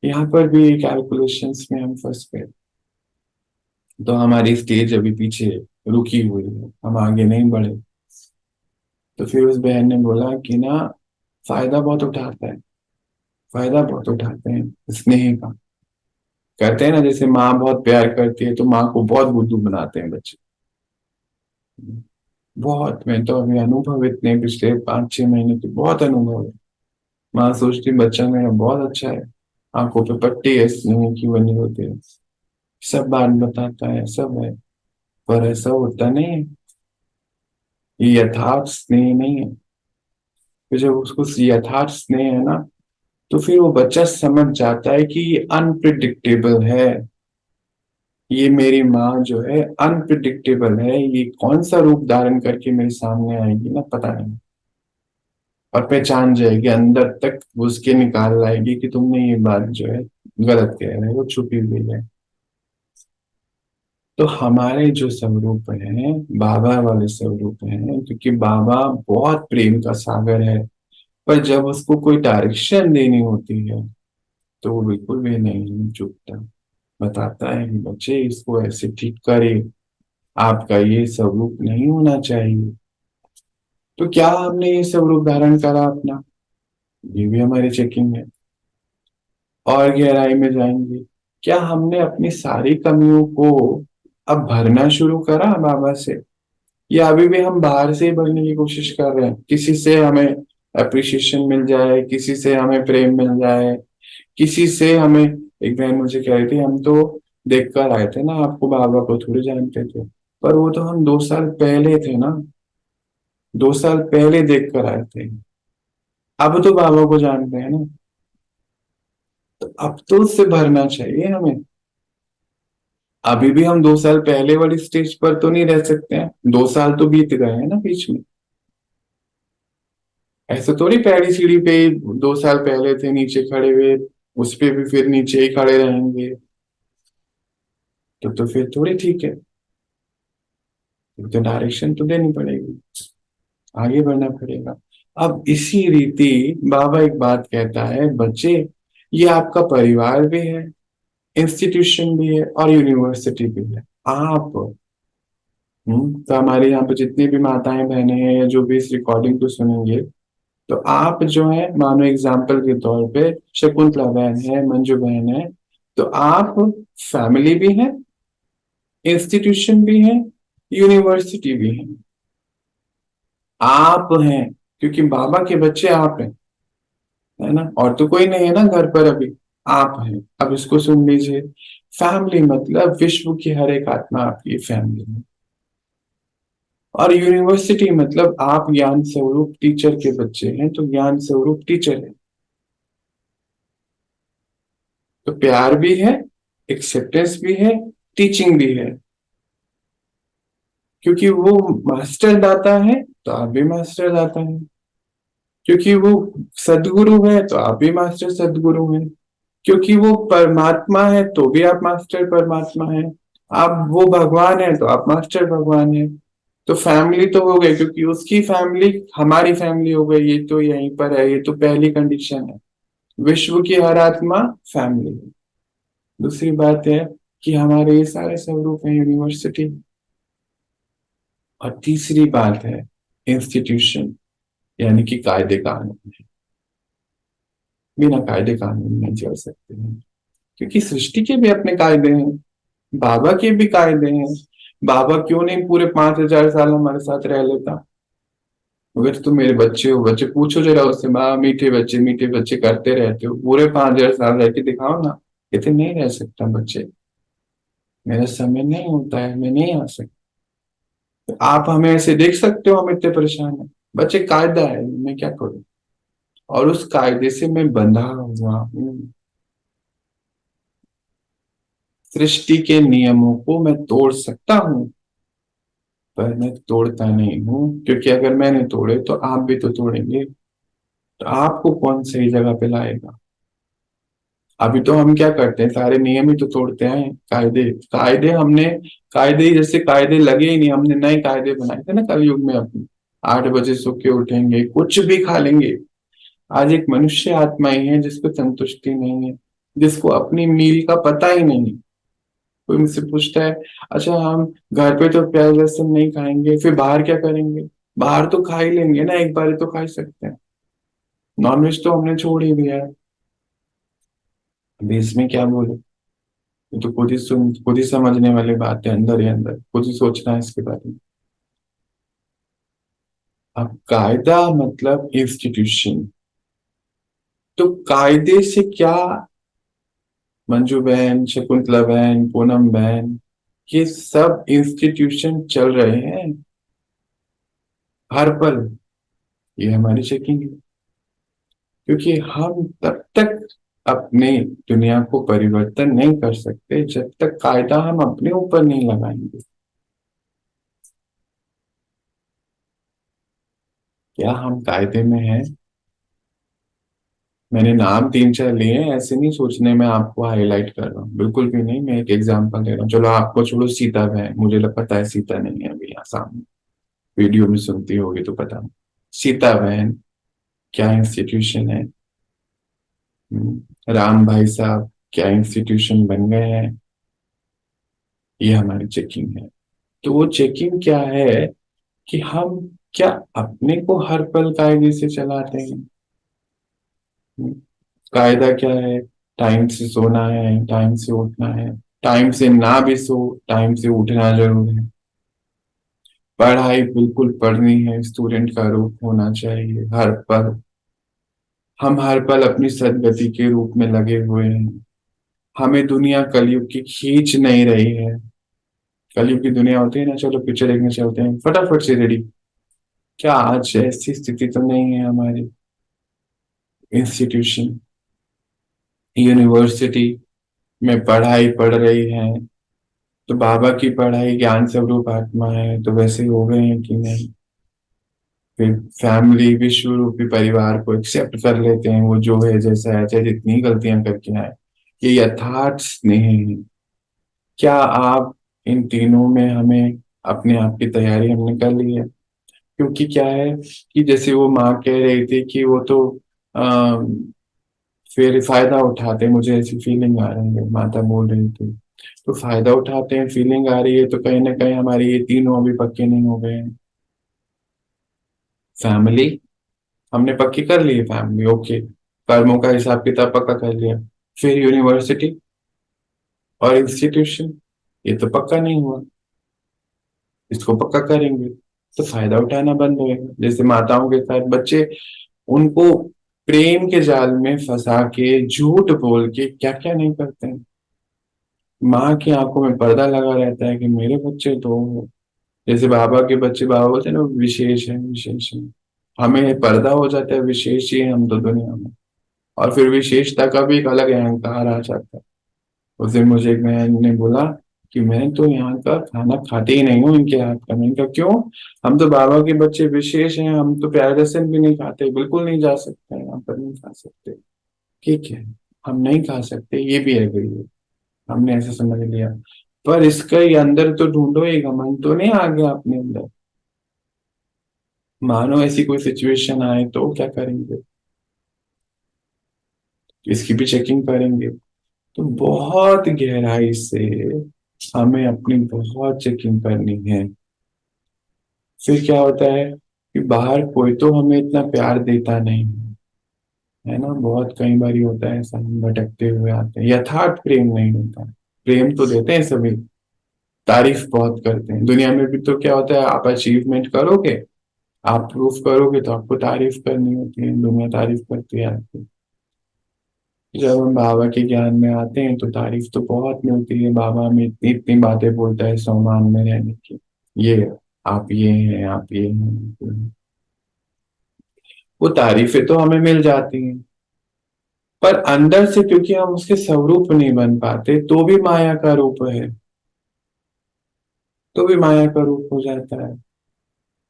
यहाँ पर भी कैलकुलेशंस में हम फंस गए, तो हमारी स्टेज अभी पीछे रुकी हुई है, हम आगे नहीं बढ़े। तो फिर उस बहन ने बोला कि ना, फायदा बहुत उठाता है, फायदा बहुत उठाते हैं स्नेह का। कहते हैं ना, जैसे माँ बहुत प्यार करती है तो माँ को बहुत बुद्धू बनाते हैं बच्चे। बहुत, मैं तो अभी अनुभव इतने पिछले 5-6 महीने के बहुत अनुभव है। माँ सोचती बच्चा मेरा बहुत अच्छा है, आंखों पे पट्टी है स्नेह की बनी होती है, सब बात बताता है, सब है, पर ऐसा होता नहीं है, ये यथार्थ स्नेह नहीं है। फिर जब उसको यथार्थ स्नेह है ना, तो फिर वो बच्चा समझ जाता है कि ये अनप्रिडिक्टेबल है, ये मेरी माँ जो है अनप्रिडिक्टेबल है, ये कौन सा रूप धारण करके मेरे सामने आएगी ना, पता नहीं। और पहचान जाएगी, अंदर तक घुस के निकाल लाएगी कि तुमने ये बात जो है गलत कह रहे हो, छुपी हुई है। तो हमारे जो स्वरूप हैं, बाबा वाले स्वरूप हैं, क्योंकि बाबा बहुत प्रेम का सागर है, पर जब उसको कोई डायरेक्शन देनी होती है तो वो बिल्कुल भी नहीं चुकता। बताता है कि बच्चे इसको ऐसे ठीक करे, आपका ये स्वरूप नहीं होना चाहिए। तो क्या हमने ये स्वरूप धारण करा अपना? ये भी हमारी चेकिंग है। और गहराई में जाएंगे, क्या हमने अपनी सारी कमियों को अब भरना शुरू करा बाबा से, या अभी भी हम बाहर से ही भरने की कोशिश कर रहे हैं? किसी से हमें अप्रिशिएशन मिल जाए, किसी से हमें प्रेम मिल जाए, किसी से हमें, एक बहन मुझे कह रही थी, हम तो देख कर आए थे ना, आपको बाबा को थोड़ी जानते थे। पर वो तो हम 2 साल पहले थे ना, 2 साल पहले देख कर आए थे। अब तो बाबा को जानते हैं ना, तो अब तो उससे भरना चाहिए हमें। अभी भी हम 2 साल पहले वाली स्टेज पर तो नहीं रह सकते हैं, 2 साल तो बीत गए हैं ना बीच में। ऐसे थोड़ी पहली सीढ़ी पे ही 2 साल पहले थे नीचे खड़े हुए, उस पे भी फिर नीचे ही खड़े रहेंगे। तो फिर थोड़ी ठीक है, तो डायरेक्शन तो देनी पड़ेगी, आगे बढ़ना पड़ेगा। अब इसी रीति बाबा एक बात कहता है, बच्चे ये आपका परिवार भी है, इंस्टीट्यूशन भी है और यूनिवर्सिटी भी है। आप, तो हमारे यहाँ पे जितनी भी माताएं बहनें हैं या जो भी इस रिकॉर्डिंग को सुनेंगे, तो आप जो है, मानो एग्जाम्पल के तौर पे शकुंतला बहन है, मंजू बहन है, तो आप फैमिली भी हैं, इंस्टीट्यूशन भी हैं, यूनिवर्सिटी भी हैं। आप हैं, क्योंकि बाबा के बच्चे आप हैं, है ना, और तो कोई नहीं है ना घर पर अभी। आप हैं, अब इसको सुन लीजिए। फैमिली मतलब विश्व की हर एक आत्मा आपकी फैमिली में। और यूनिवर्सिटी मतलब आप ज्ञान स्वरूप टीचर के बच्चे हैं, तो ज्ञान स्वरूप टीचर है। तो प्यार भी है, एक्सेप्टेंस भी है, टीचिंग भी है। क्योंकि वो मास्टर दाता है, तो आप भी मास्टर दाता है। क्योंकि वो सदगुरु है, तो आप भी मास्टर सदगुरु हैं। क्योंकि वो परमात्मा है, तो भी आप मास्टर परमात्मा है। आप, वो भगवान है, तो आप मास्टर भगवान है। तो फैमिली तो हो गई, क्योंकि उसकी फैमिली हमारी फैमिली हो गई, ये तो यहीं पर है, ये तो पहली कंडीशन है। विश्व की हर आत्मा फैमिली है। दूसरी बात है कि हमारे ये सारे स्वरूप हैं यूनिवर्सिटी। और तीसरी बात है इंस्टीट्यूशन, यानी कि कायदे कानून। बिना कायदे कानून नहीं चल सकते हैं, क्योंकि सृष्टि के भी अपने कायदे हैं, बाबा के भी कायदे हैं। बाबा क्यों नहीं पूरे 5,000 साल हमारे साथ रह लेता? अगर तुम मेरे बच्चे हो, बच्चे पूछो जरा उससे, माँ मीठे बच्चे करते रहते हो, पूरे 5,000 साल रह के दिखाओ ना। कहते नहीं रह सकता बच्चे, मेरा समय नहीं होता है, मैं नहीं आ सकता। तो आप हमें ऐसे देख सकते हो, हम इतने परेशान हैं। बच्चे कायदा है, मैं क्या करूं? और उस कायदे से मैं बंधा हुआ हूं। सृष्टि के नियमों को मैं तोड़ सकता हूँ, पर मैं तोड़ता नहीं हूँ, क्योंकि अगर मैंने तोड़े तो आप भी तो तोड़ेंगे। तो आपको कौन सही जगह पे लाएगा? अभी तो हम क्या करते हैं, सारे नियम ही तो तोड़ते हैं। कायदे, कायदे हमने, कायदे ही जैसे कायदे लगे ही नहीं, हमने नए कायदे बनाए थे ना कलयुग में अपने। 8 बजे सो के उठेंगे, कुछ भी खा लेंगे। आज एक मनुष्य आत्मा ही है जिसको संतुष्टि नहीं है, जिसको अपनी मील का पता ही नहीं। कोई मुझसे पूछता है, अच्छा हम घर पे तो प्याज लहसुन नहीं खाएंगे, फिर बाहर क्या करेंगे? बाहर तो खा ही लेंगे ना, एक बार तो खा ही सकते हैं। नॉनवेज तो हमने छोड़ ही दिया है। अभी इसमें क्या बोले? ये तो खुद ही सुन, खुद ही समझने वाली बात है, अंदर ही अंदर खुद ही सोचना है इसके बारे में। अब कायदा मतलब इंस्टीट्यूशन। तो कायदे से क्या, मंजू बहन, शकुंतला बहन, पूनम बहन, ये सब इंस्टीट्यूशन चल रहे हैं हर पल। ये हमारी चेकिंग है, क्योंकि हम तब तक अपने दुनिया को परिवर्तन नहीं कर सकते जब तक कायदा हम अपने ऊपर नहीं लगाएंगे। क्या हम कायदे में हैं? मैंने नाम तीन चार लिए हैं, ऐसे नहीं सोचने में आपको हाईलाइट कर रहा हूँ, बिल्कुल भी नहीं। मैं एक एग्जांपल दे रहा हूँ, चलो आपको छोड़ो, सीता बहन, मुझे पता है सीता नहीं है अभी यहाँ सामने, वीडियो में सुनती होगी तो पता नहीं। सीता बहन क्या इंस्टीट्यूशन है। राम भाई साहब क्या इंस्टीट्यूशन बन गए हैं। ये हमारी चेकिंग है। तो वो चेकिंग क्या है कि हम क्या अपने को हर पल कायदे से चलाते हैं। हम्म, कायदा क्या है? टाइम से सोना है, टाइम से उठना है, टाइम से ना भी सो, टाइम से उठना जरूर है। पढ़ाई बिल्कुल पढ़नी है, स्टूडेंट का रूप होना चाहिए हर पल। हम हर पल अपनी सदगति के रूप में लगे हुए हैं। हमें दुनिया कलयुग की खींच नहीं रही है। कलयुग की दुनिया होती है ना, चलो पिक्चर देखने चलते हैं, फटाफट से रेडी। क्या आज ऐसी स्थिति तो नहीं है हमारी। इंस्टीट्यूशन, यूनिवर्सिटी में पढ़ाई पढ़ रही है, तो बाबा की पढ़ाई ज्ञान स्वरूप आत्मा है, तो वैसे हो गए हैं कि नहीं। फिर फैमिली, विश्व रूपी परिवार को एक्सेप्ट कर लेते हैं, वो जो है जैसा है, चाहे जितनी गलतियां करके आए। ये यथार्थ स्नेह है। क्या आप इन तीनों में हमें अपने आप की तैयारी हमने कर ली है? क्योंकि क्या है कि जैसे वो माँ कह रही थी कि वो तो आ, फिर फायदा उठाते, मुझे ऐसी फीलिंग आ रही है, माता बोल रही थी। तो फायदा उठाते हैं, फीलिंग आ रही है, तो कहीं ना कहीं हमारी ये तीनों अभी पक्के नहीं हो गए हैं। फैमिली हमने पक्की कर ली है, फैमिली ओके, कर्मों का हिसाब किताब पक्का कर लिया। फिर यूनिवर्सिटी और इंस्टीट्यूशन, ये तो पक्का नहीं हुआ, इसको पक्का करेंगे तो फायदा उठाना बंद होएगा। जैसे माताओं के साथ बच्चे, उनको प्रेम के जाल में फंसा के झूठ बोल के क्या क्या नहीं करते हैं। माँ की आंखों में पर्दा लगा रहता है कि मेरे बच्चे तो, जैसे बाबा के बच्चे, बाबा बोलते हैं ना, विशेष है, विशेष है। हमें पर्दा हो जाता है, विशेष ही है हम तो दुनिया में। और फिर विशेषता का भी एक अलग अहंकार आ जाता है। उस दिन मुझे एक बहन ने बोला कि मैं तो यहाँ का खाना खाते ही नहीं हूँ इनके हाथ का। मैंने कहा क्यों? हम तो बाबा के बच्चे विशेष हैं, हम तो प्यारे रसन भी नहीं खाते, बिल्कुल नहीं जा सकते, यहाँ पर नहीं खा सकते। ठीक है, हम नहीं खा सकते, ये भी है गई, हमने ऐसे समझ लिया। पर इसका ये अंदर तो ढूंढो, एक घमंड तो नहीं आ गया अपने अंदर? मानो ऐसी कोई सिचुएशन आए तो क्या करेंगे? इसकी भी चेकिंग करेंगे। तो बहुत गहराई से हमें अपनी बहुत चेकिंग करनी है। फिर क्या होता है कि बाहर कोई तो हमें इतना प्यार देता नहीं है ना, बहुत कई बार होता है ऐसा, हम भटकते हुए आते हैं, यथार्थ प्रेम नहीं होता। प्रेम तो देते हैं सभी, तारीफ बहुत करते हैं दुनिया में भी, तो क्या होता है, आप अचीवमेंट करोगे, आप प्रूफ करोगे, तो आपको तारीफ करनी होती है, दुनिया तारीफ करती है आपकी। जब हम बाबा के ज्ञान में आते हैं तो तारीफ तो बहुत मिलती है, बाबा हमें इतनी इतनी बातें बोलता है सम्मान में रहने की। ये आप ये हैं, आप ये हैं, वो तारीफें तो हमें मिल जाती हैं। पर अंदर से क्योंकि हम उसके स्वरूप नहीं बन पाते, तो भी माया का रूप है, तो भी माया का रूप हो जाता है।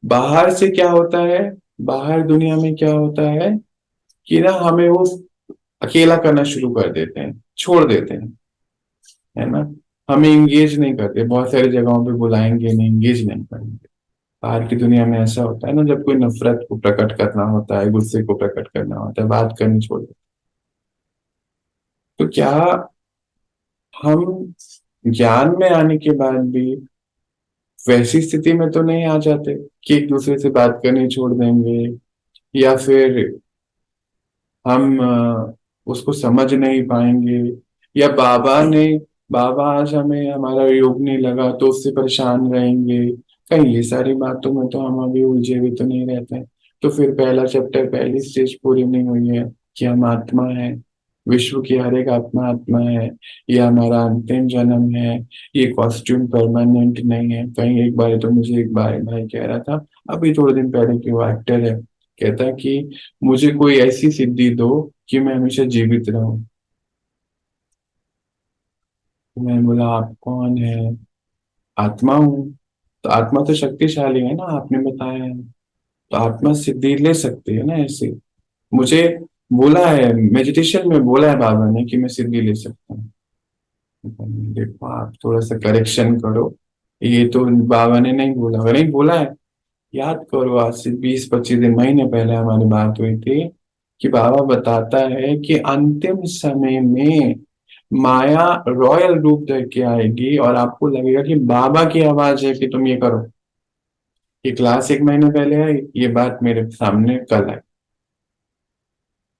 बाहर से क्या होता है, बाहर दुनिया में क्या होता है कि ना हमें वो अकेला करना शुरू कर देते हैं, छोड़ देते हैं, है ना। हमें इंगेज नहीं करते, बहुत सारी जगहों पे बुलाएंगे नहीं, इंगेज नहीं करेंगे। बाहर की दुनिया में ऐसा होता है ना, जब कोई नफरत को प्रकट करना होता है, गुस्से को प्रकट करना होता है, बात करनी छोड़ देते। तो क्या हम ज्ञान में आने के बाद भी वैसी स्थिति में तो नहीं आ जाते कि एक दूसरे से बात करनी छोड़ देंगे, या फिर हम उसको समझ नहीं पाएंगे, या बाबा आज हमें हमारा योग नहीं लगा तो उससे परेशान रहेंगे। कहीं ये सारी बातों में तो हम अभी उलझे हुए तो नहीं रहते हैं। तो फिर पहला चैप्टर, पहली स्टेज पूरी नहीं हुई है कि हम आत्मा है, विश्व की हर एक आत्मा आत्मा है, ये हमारा अंतिम जन्म है, ये कॉस्ट्यूम परमानेंट नहीं है। कहीं एक बार तो मुझे एक भाई भाई कह रहा था, अभी थोड़े दिन पहले, कि वो एक्टर है, कहता है कि मुझे कोई ऐसी सिद्धि दो कि मैं हमेशा जीवित रहूं। तो मैंने बोला आप कौन है? आत्मा हूँ। तो आत्मा तो शक्तिशाली है ना, आपने बताया है। तो आत्मा सिद्धि ले सकती है ना ऐसे। मुझे बोला है मेडिटेशन में, बोला है बाबा ने कि मैं सिद्धि ले सकता हूँ। देखो आप थोड़ा सा करेक्शन करो, ये तो बाबा ने नहीं बोला, अगर नहीं बोला है, याद करो आज से 20-25 दिन महीने पहले हमारी बात हुई थी कि बाबा बताता है कि अंतिम समय में माया रॉयल रूप धर के आएगी और आपको लगेगा कि बाबा की आवाज है कि तुम ये करो। ये क्लास 1 महीने पहले आई, ये बात मेरे सामने कल आई।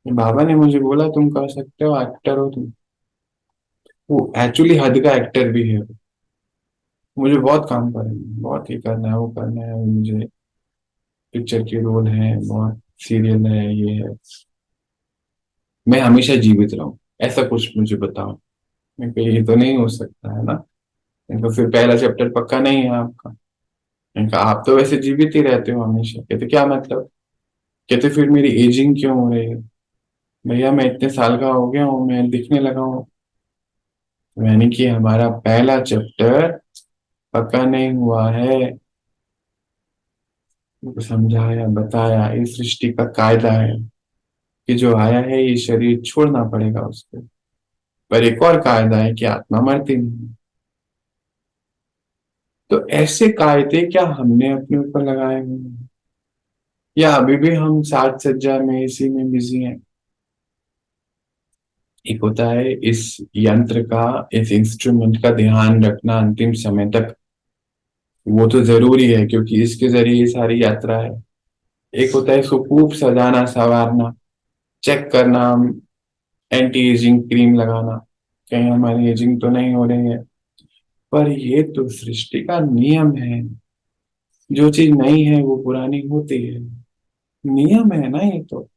बाबा ने मुझे बोला तुम कर सकते हो, एक्टर हो तुम। वो एक्चुअली हद का एक्टर भी है। मुझे बहुत काम करना है, बहुत ही करना है, वो करना है मुझे। पिक्चर के रोल है, बहुत सीरियल है, ये है। मैं हमेशा जीवित रहूं, ऐसा कुछ मुझे बताओ। मैं कहा, ये तो नहीं हो सकता है ना। इनका फिर पहला चैप्टर पक्का नहीं है आपका। इनका आप तो वैसे जीवित ही रहते हो हमेशा। कहते क्या मतलब? कहते फिर मेरी एजिंग क्यों हो रही है? भैया मैं इतने साल का हो गया हूँ, मैं दिखने लगा हूँ। यानी कि हमारा पहला चैप्टर पक्का नहीं हुआ है। उनको समझाया, बताया, इस सृष्टि का कायदा है कि जो आया है ये शरीर छोड़ना पड़ेगा उसको। पर एक और कायदा है कि आत्मा मरती नहीं। तो ऐसे कायदे क्या हमने अपने ऊपर लगाए हुए हैं, या अभी भी हम साज सज्जा में इसी में बिजी हैं? एक होता है इस यंत्र का, इस इंस्ट्रूमेंट का ध्यान रखना अंतिम समय तक, वो तो जरूरी है क्योंकि इसके जरिए ये सारी यात्रा है। एक होता है इसको खूब सजाना संवारना, चेक करना, एंटी एजिंग क्रीम लगाना, कहीं हमारी एजिंग तो नहीं हो रही है। पर ये तो सृष्टि का नियम है, जो चीज नहीं है वो पुरानी होती है। नियम है ना ये तो।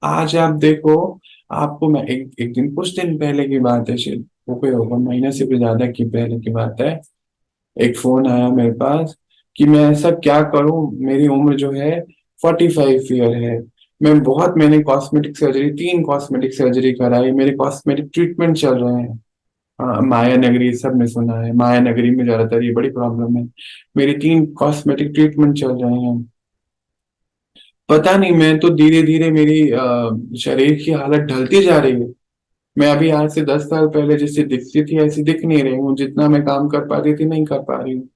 आज आप देखो, आपको मैं एक दिन, कुछ दिन पहले की बात है, शायद वो कोई होगा महीने से भी ज्यादा की पहले की बात है। एक फोन आया मेरे पास कि मैं ऐसा क्या करूं, मेरी उम्र जो है 45 ईयर है। मैंने कॉस्मेटिक सर्जरी, 3 कॉस्मेटिक सर्जरी कराई, मेरे कॉस्मेटिक ट्रीटमेंट चल रहे हैं। हाँ, माया नगरी सब ने सुना है, माया नगरी में ज्यादातर ये बड़ी प्रॉब्लम है। मेरी 3 कॉस्मेटिक ट्रीटमेंट चल रहे हैं। पता नहीं, मैं तो धीरे धीरे मेरी शरीर की हालत ढलती जा रही है। मैं अभी आज से 10 साल पहले जैसे दिखती थी ऐसी दिख नहीं रही हूँ, जितना मैं काम कर पाती थी नहीं कर पा रही हूँ।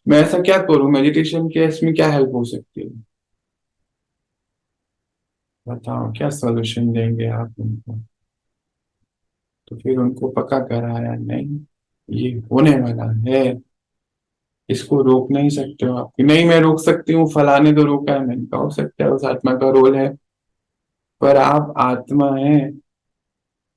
मैं ऐसा क्या करूं? मेडिटेशन के इसमें क्या हेल्प हो सकती है? बताओ क्या सॉल्यूशन देंगे आप उनको? तो फिर उनको पक्का कराया, नहीं ये होने वाला है, इसको रोक नहीं सकते हो आप। नहीं मैं रोक सकती हूँ, फलाने तो रोका है, मैंने कहा हो सकता है उस आत्मा का रोल है, पर आप आत्मा है,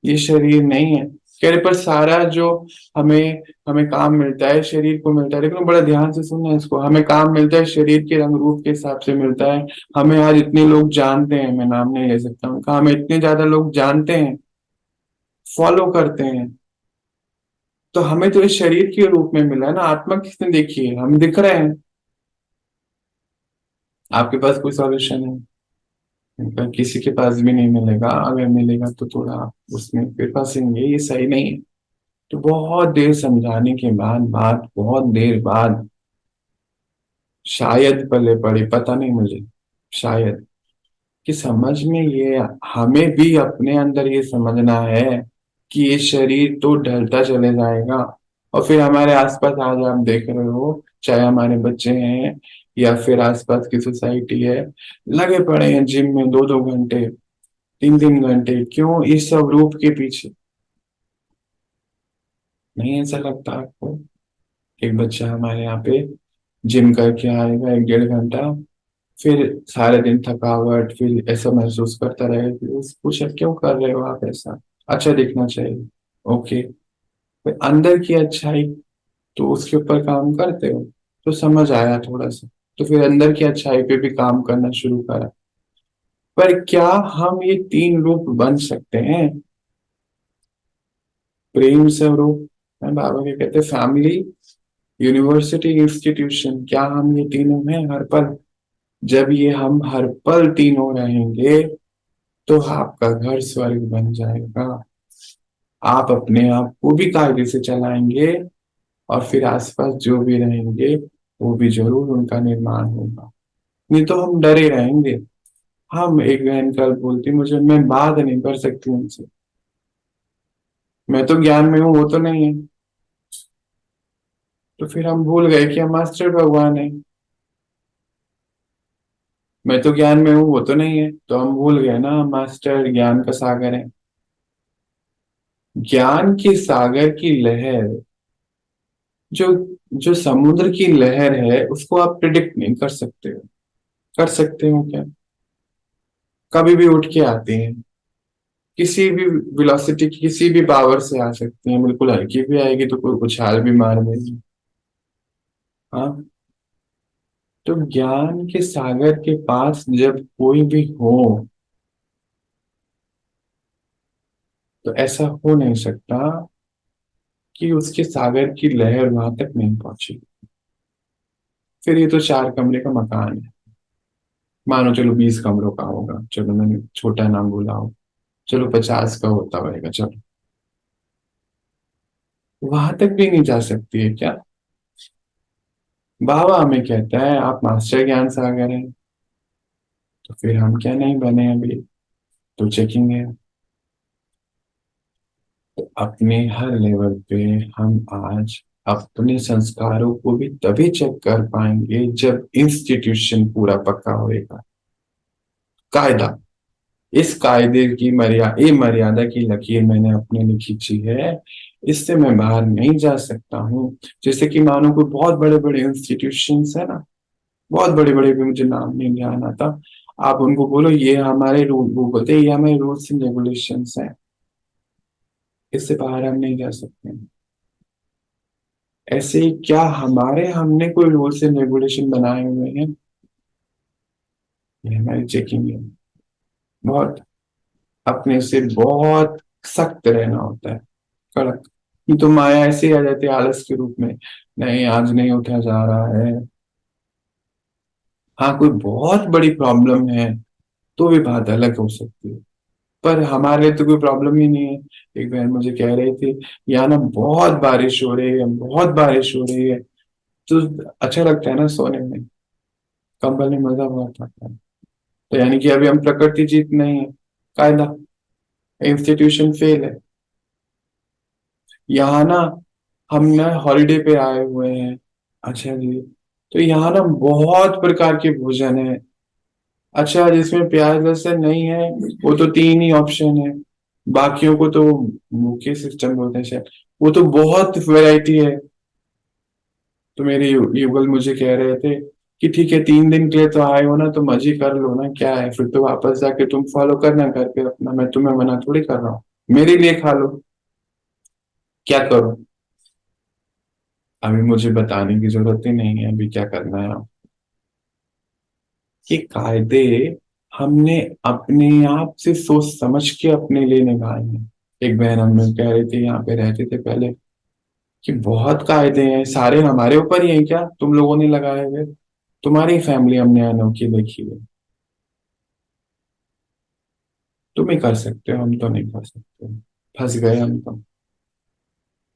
ये शरीर नहीं है। कह रहे पर सारा जो हमें हमें काम मिलता है शरीर को मिलता है, लेकिन बड़ा ध्यान से सुनना इसको, हमें काम मिलता है शरीर के रंग रूप के हिसाब से मिलता है। हमें आज इतने लोग जानते हैं, मैं नाम नहीं ले सकता उनका, हमें इतने ज्यादा लोग जानते हैं, फॉलो करते हैं। तो हमें तो इस शरीर के रूप में मिला है ना, आत्मा किसने देखी है? हम दिख रहे हैं। आपके पास कोई सॉल्यूशन है? उनका किसी के पास भी नहीं मिलेगा, अगर मिलेगा तो थोड़ा उसमें फिर फंसेंगे, ये सही नहीं है। तो बहुत देर समझाने के बाद, बात बहुत देर बाद शायद पले पड़ी, पता नहीं मुझे, शायद कि समझ में ये, हमें भी अपने अंदर ये समझना है कि ये शरीर तो ढलता चले जाएगा। और फिर हमारे आसपास आज आप देख रहे हो, चाहे हमारे बच्चे हैं या फिर आसपास की सोसाइटी है, लगे पड़े हैं जिम में 2-2 घंटे, 3-3 घंटे, क्यों? इस सब रूप के पीछे। नहीं ऐसा लगता आपको? एक बच्चा हमारे यहाँ पे जिम करके आएगा 1-1.5 घंटा, फिर सारे दिन थकावट, फिर ऐसा महसूस करता रहे कि पूछा क्यों कर रहे हो आप ऐसा? अच्छा दिखना चाहिए, ओके। फिर अंदर की अच्छाई, तो उसके ऊपर काम करते हो, तो समझ आया थोड़ा सा, तो फिर अंदर की अच्छाई पे भी काम करना शुरू करा। पर क्या हम ये 3 रूप बन सकते हैं? प्रेम स्वरूप है बाबा के कहते फैमिली, यूनिवर्सिटी, इंस्टीट्यूशन, क्या हम ये तीनों हैं हर पल? जब ये हम हर पल तीनों रहेंगे तो आपका घर स्वर्ग बन जाएगा। आप अपने आप को भी कायदे से चलाएंगे और फिर आसपास जो भी रहेंगे वो भी जरूर उनका निर्माण होगा। नहीं तो हम डरे रहेंगे। हम एक बहन कल बोलती मुझे, मैं बात नहीं कर सकती उनसे, मैं तो ज्ञान में हूँ, वो तो नहीं है। तो फिर हम भूल गए कि हम मास्टर भगवान है। मैं तो ज्ञान में हूँ, वो तो नहीं है, तो हम भूल गए ना, हम मास्टर ज्ञान का सागर है। ज्ञान के सागर की लहर, जो जो समुद्र की लहर है, उसको आप प्रिडिक्ट नहीं कर सकते हो। कर सकते हो क्या? कभी भी उठ के आती हैं, किसी भी वेलोसिटी की, किसी भी पावर से आ सकती हैं, बिल्कुल हल्की भी आएगी तो कोई उछाल भी मार देगी। हाँ। तो ज्ञान के सागर के पास जब कोई भी हो, तो ऐसा हो नहीं सकता कि उसके सागर की लहर वहां तक नहीं पहुंची। फिर ये तो 4 कमरे का मकान है, मानो चलो 20 कमरों का होगा, चलो मैंने छोटा नाम बोला हो, चलो 50 का होता होगा, चलो वहां तक भी नहीं जा सकती है क्या? बाबा हमें कहता है आप मास्टर ज्ञान सागर हैं, तो फिर हम क्या नहीं बने अभी? तो चेकिंग है। तो अपने हर लेवल पे हम आज अपने संस्कारों को भी तभी चेक कर पाएंगे जब इंस्टीट्यूशन पूरा पक्का होएगा। कायदा, इस कायदे की ये मर्यादा की लकीर मैंने अपने लिए खींची है, इससे मैं बाहर नहीं जा सकता हूँ। जैसे कि मानो कोई बहुत बड़े बड़े इंस्टीट्यूशंस है ना, बहुत बड़े बड़े, भी मुझे नाम नहीं ध्यान आता, आप उनको बोलो ये हमारे रूल, वो बोलते हैं ये हमारे रूल्स एंड रेगुलेशंस हैं, इससे बाहर हम नहीं जा सकते। ऐसे ही क्या हमारे हमने कोई रूल्स एंड रेगुलेशन बनाए हुए हैं? ये हमारी चेकिंग है। बहुत अपने से बहुत सख्त रहना होता है, कड़क। ये तो माया ऐसे ही आ जाती है आलस के रूप में, नहीं आज नहीं उठा जा रहा है। हाँ, कोई बहुत बड़ी प्रॉब्लम है तो भी बात अलग हो सकती है, पर हमारे लिए तो कोई प्रॉब्लम ही नहीं है। एक बहन मुझे कह रही थी, यहाँ ना बहुत बारिश हो रही है, बहुत बारिश हो रही है, तो अच्छा लगता है ना सोने में, कंबल में मजा बहुत आता है। तो यानी कि अभी हम प्रकृति जीत नहीं है, कायदा, इंस्टीट्यूशन फेल है। यहाँ ना हम ना हॉलिडे पे आए हुए हैं। अच्छा जी। तो यहाँ ना बहुत प्रकार के भोजन है। अच्छा, जिसमें प्याज लहसुन नहीं है, वो तो 3 ही ऑप्शन है, बाकियों को तो बुके सिस्टम बोलते हैं शायद, वो तो बहुत वैरायटी है। तो मेरे युगल मुझे कह रहे थे कि ठीक है 3 दिन के लिए तो आए हो ना, तो मजे कर लो ना, क्या है फिर तो वापस जाके तुम फॉलो करना घर पे अपना, मैं तुम्हें मना थोड़ी कर रहा हूँ, मेरे लिए खा लो, क्या करो? अभी मुझे बताने की जरूरत ही नहीं है अभी क्या करना है। ये कायदे हमने अपने आप से सोच समझ के अपने लिए निकाले हैं। एक बहन हम लोग कह रहे थे, यहाँ पे रहते थे पहले, कि बहुत कायदे हैं, सारे हमारे ऊपर ही हैं क्या, तुम लोगों ने लगाए हुए? तुम्हारी फैमिली हमने अनोखी देखी है, तुम ही कर सकते हो, हम तो नहीं कर सकते, फंस गए हम तो।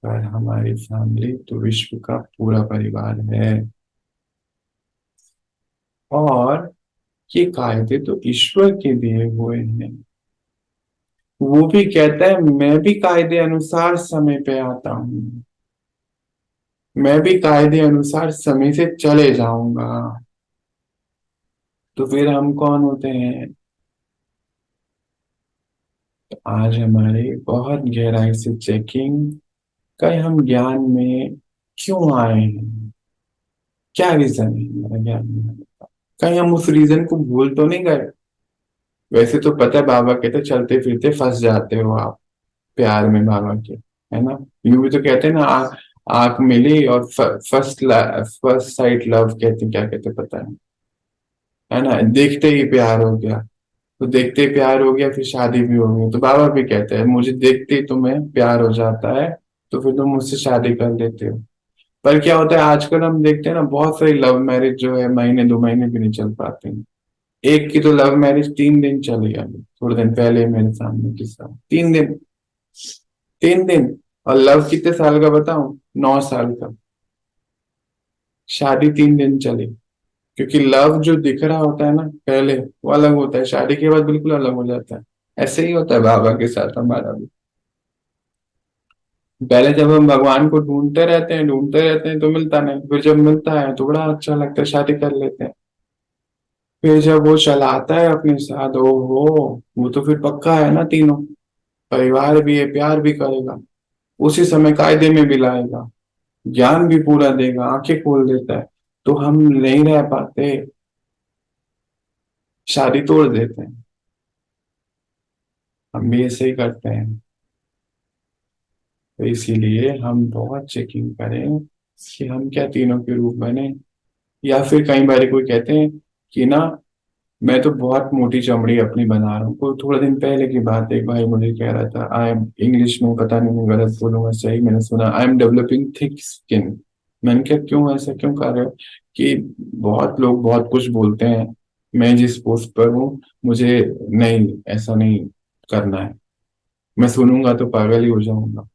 पर हमारी फैमिली तो विश्व का पूरा परिवार है, और ये कायदे तो ईश्वर के दिए हुए हैं। वो भी कहता है मैं भी कायदे अनुसार समय पे आता हूँ, मैं भी कायदे अनुसार समय से चले जाऊंगा। तो फिर हम कौन होते हैं? आज हमारी बहुत गहराई से चेकिंग, कहीं हम ज्ञान में क्यों आए हैं, क्या रीजन है हमारा ज्ञान में आने का? कहीं हम उस रीजन को भूल तो नहीं गए? वैसे तो पता है, बाबा कहते चलते फिरते फंस जाते हो आप प्यार में बाबा के, है ना? यूं भी तो कहते हैं ना, आंख मिली और फर्स्ट साइट लव कहते हैं, क्या कहते हैं पता है ना? देखते ही प्यार हो गया, तो देखते ही प्यार हो गया फिर शादी भी हो गई, तो बाबा भी कहते हैं मुझे देखते ही तुम्हें प्यार हो जाता है, तो फिर तुम मुझसे शादी कर लेते हो। पर क्या होता है आजकल हम देखते हैं ना, बहुत सारी लव मैरिज जो है महीने 2 महीने भी नहीं चल पाती हैं। एक की तो लव मैरिज 3 दिन चली, अभी थोड़े दिन पहले मेरे सामने किस्सा, 3 दिन, 3 दिन। और लव कितने साल का बताऊं? 9 साल का। शादी 3 दिन चली। क्योंकि लव जो दिख रहा होता है ना पहले, वो अलग होता है, शादी के बाद बिल्कुल अलग हो जाता है। ऐसे ही होता है बाबा के साथ हमारा भी। पहले जब हम भगवान को ढूंढते रहते हैं तो मिलता नहीं, फिर जब मिलता है तो बड़ा अच्छा लगता है, शादी कर लेते हैं। फिर जब वो चलाता है अपने साथ, ओहो, वो तो फिर पक्का है ना तीनों, परिवार भी है, प्यार भी करेगा, उसी समय कायदे में भी लाएगा, ज्ञान भी पूरा देगा, आंखें खोल देता है। तो हम नहीं रह पाते, शादी तोड़ देते हैं। हम भी ऐसे ही करते हैं। तो इसीलिए हम बहुत चेकिंग करें कि हम क्या तीनों के रूप बने। या फिर कई बार कोई कहते हैं कि ना, मैं तो बहुत मोटी चमड़ी अपनी बना रहा हूँ। कोई थोड़े दिन पहले की बात है, एक भाई मुझे कह रहा था, आई एम, इंग्लिश में पता नहीं मैं गलत बोलूंगा सही, मैंने सुना, I am developing thick skin. मैंने कहा क्यों, ऐसा क्यों कर रहे हो? कि बहुत लोग बहुत कुछ बोलते हैं, मैं जिस पोस्ट पर हूँ, मुझे नहीं, ऐसा नहीं करना है, मैं सुनूंगा तो पागल ही हो जाऊंगा।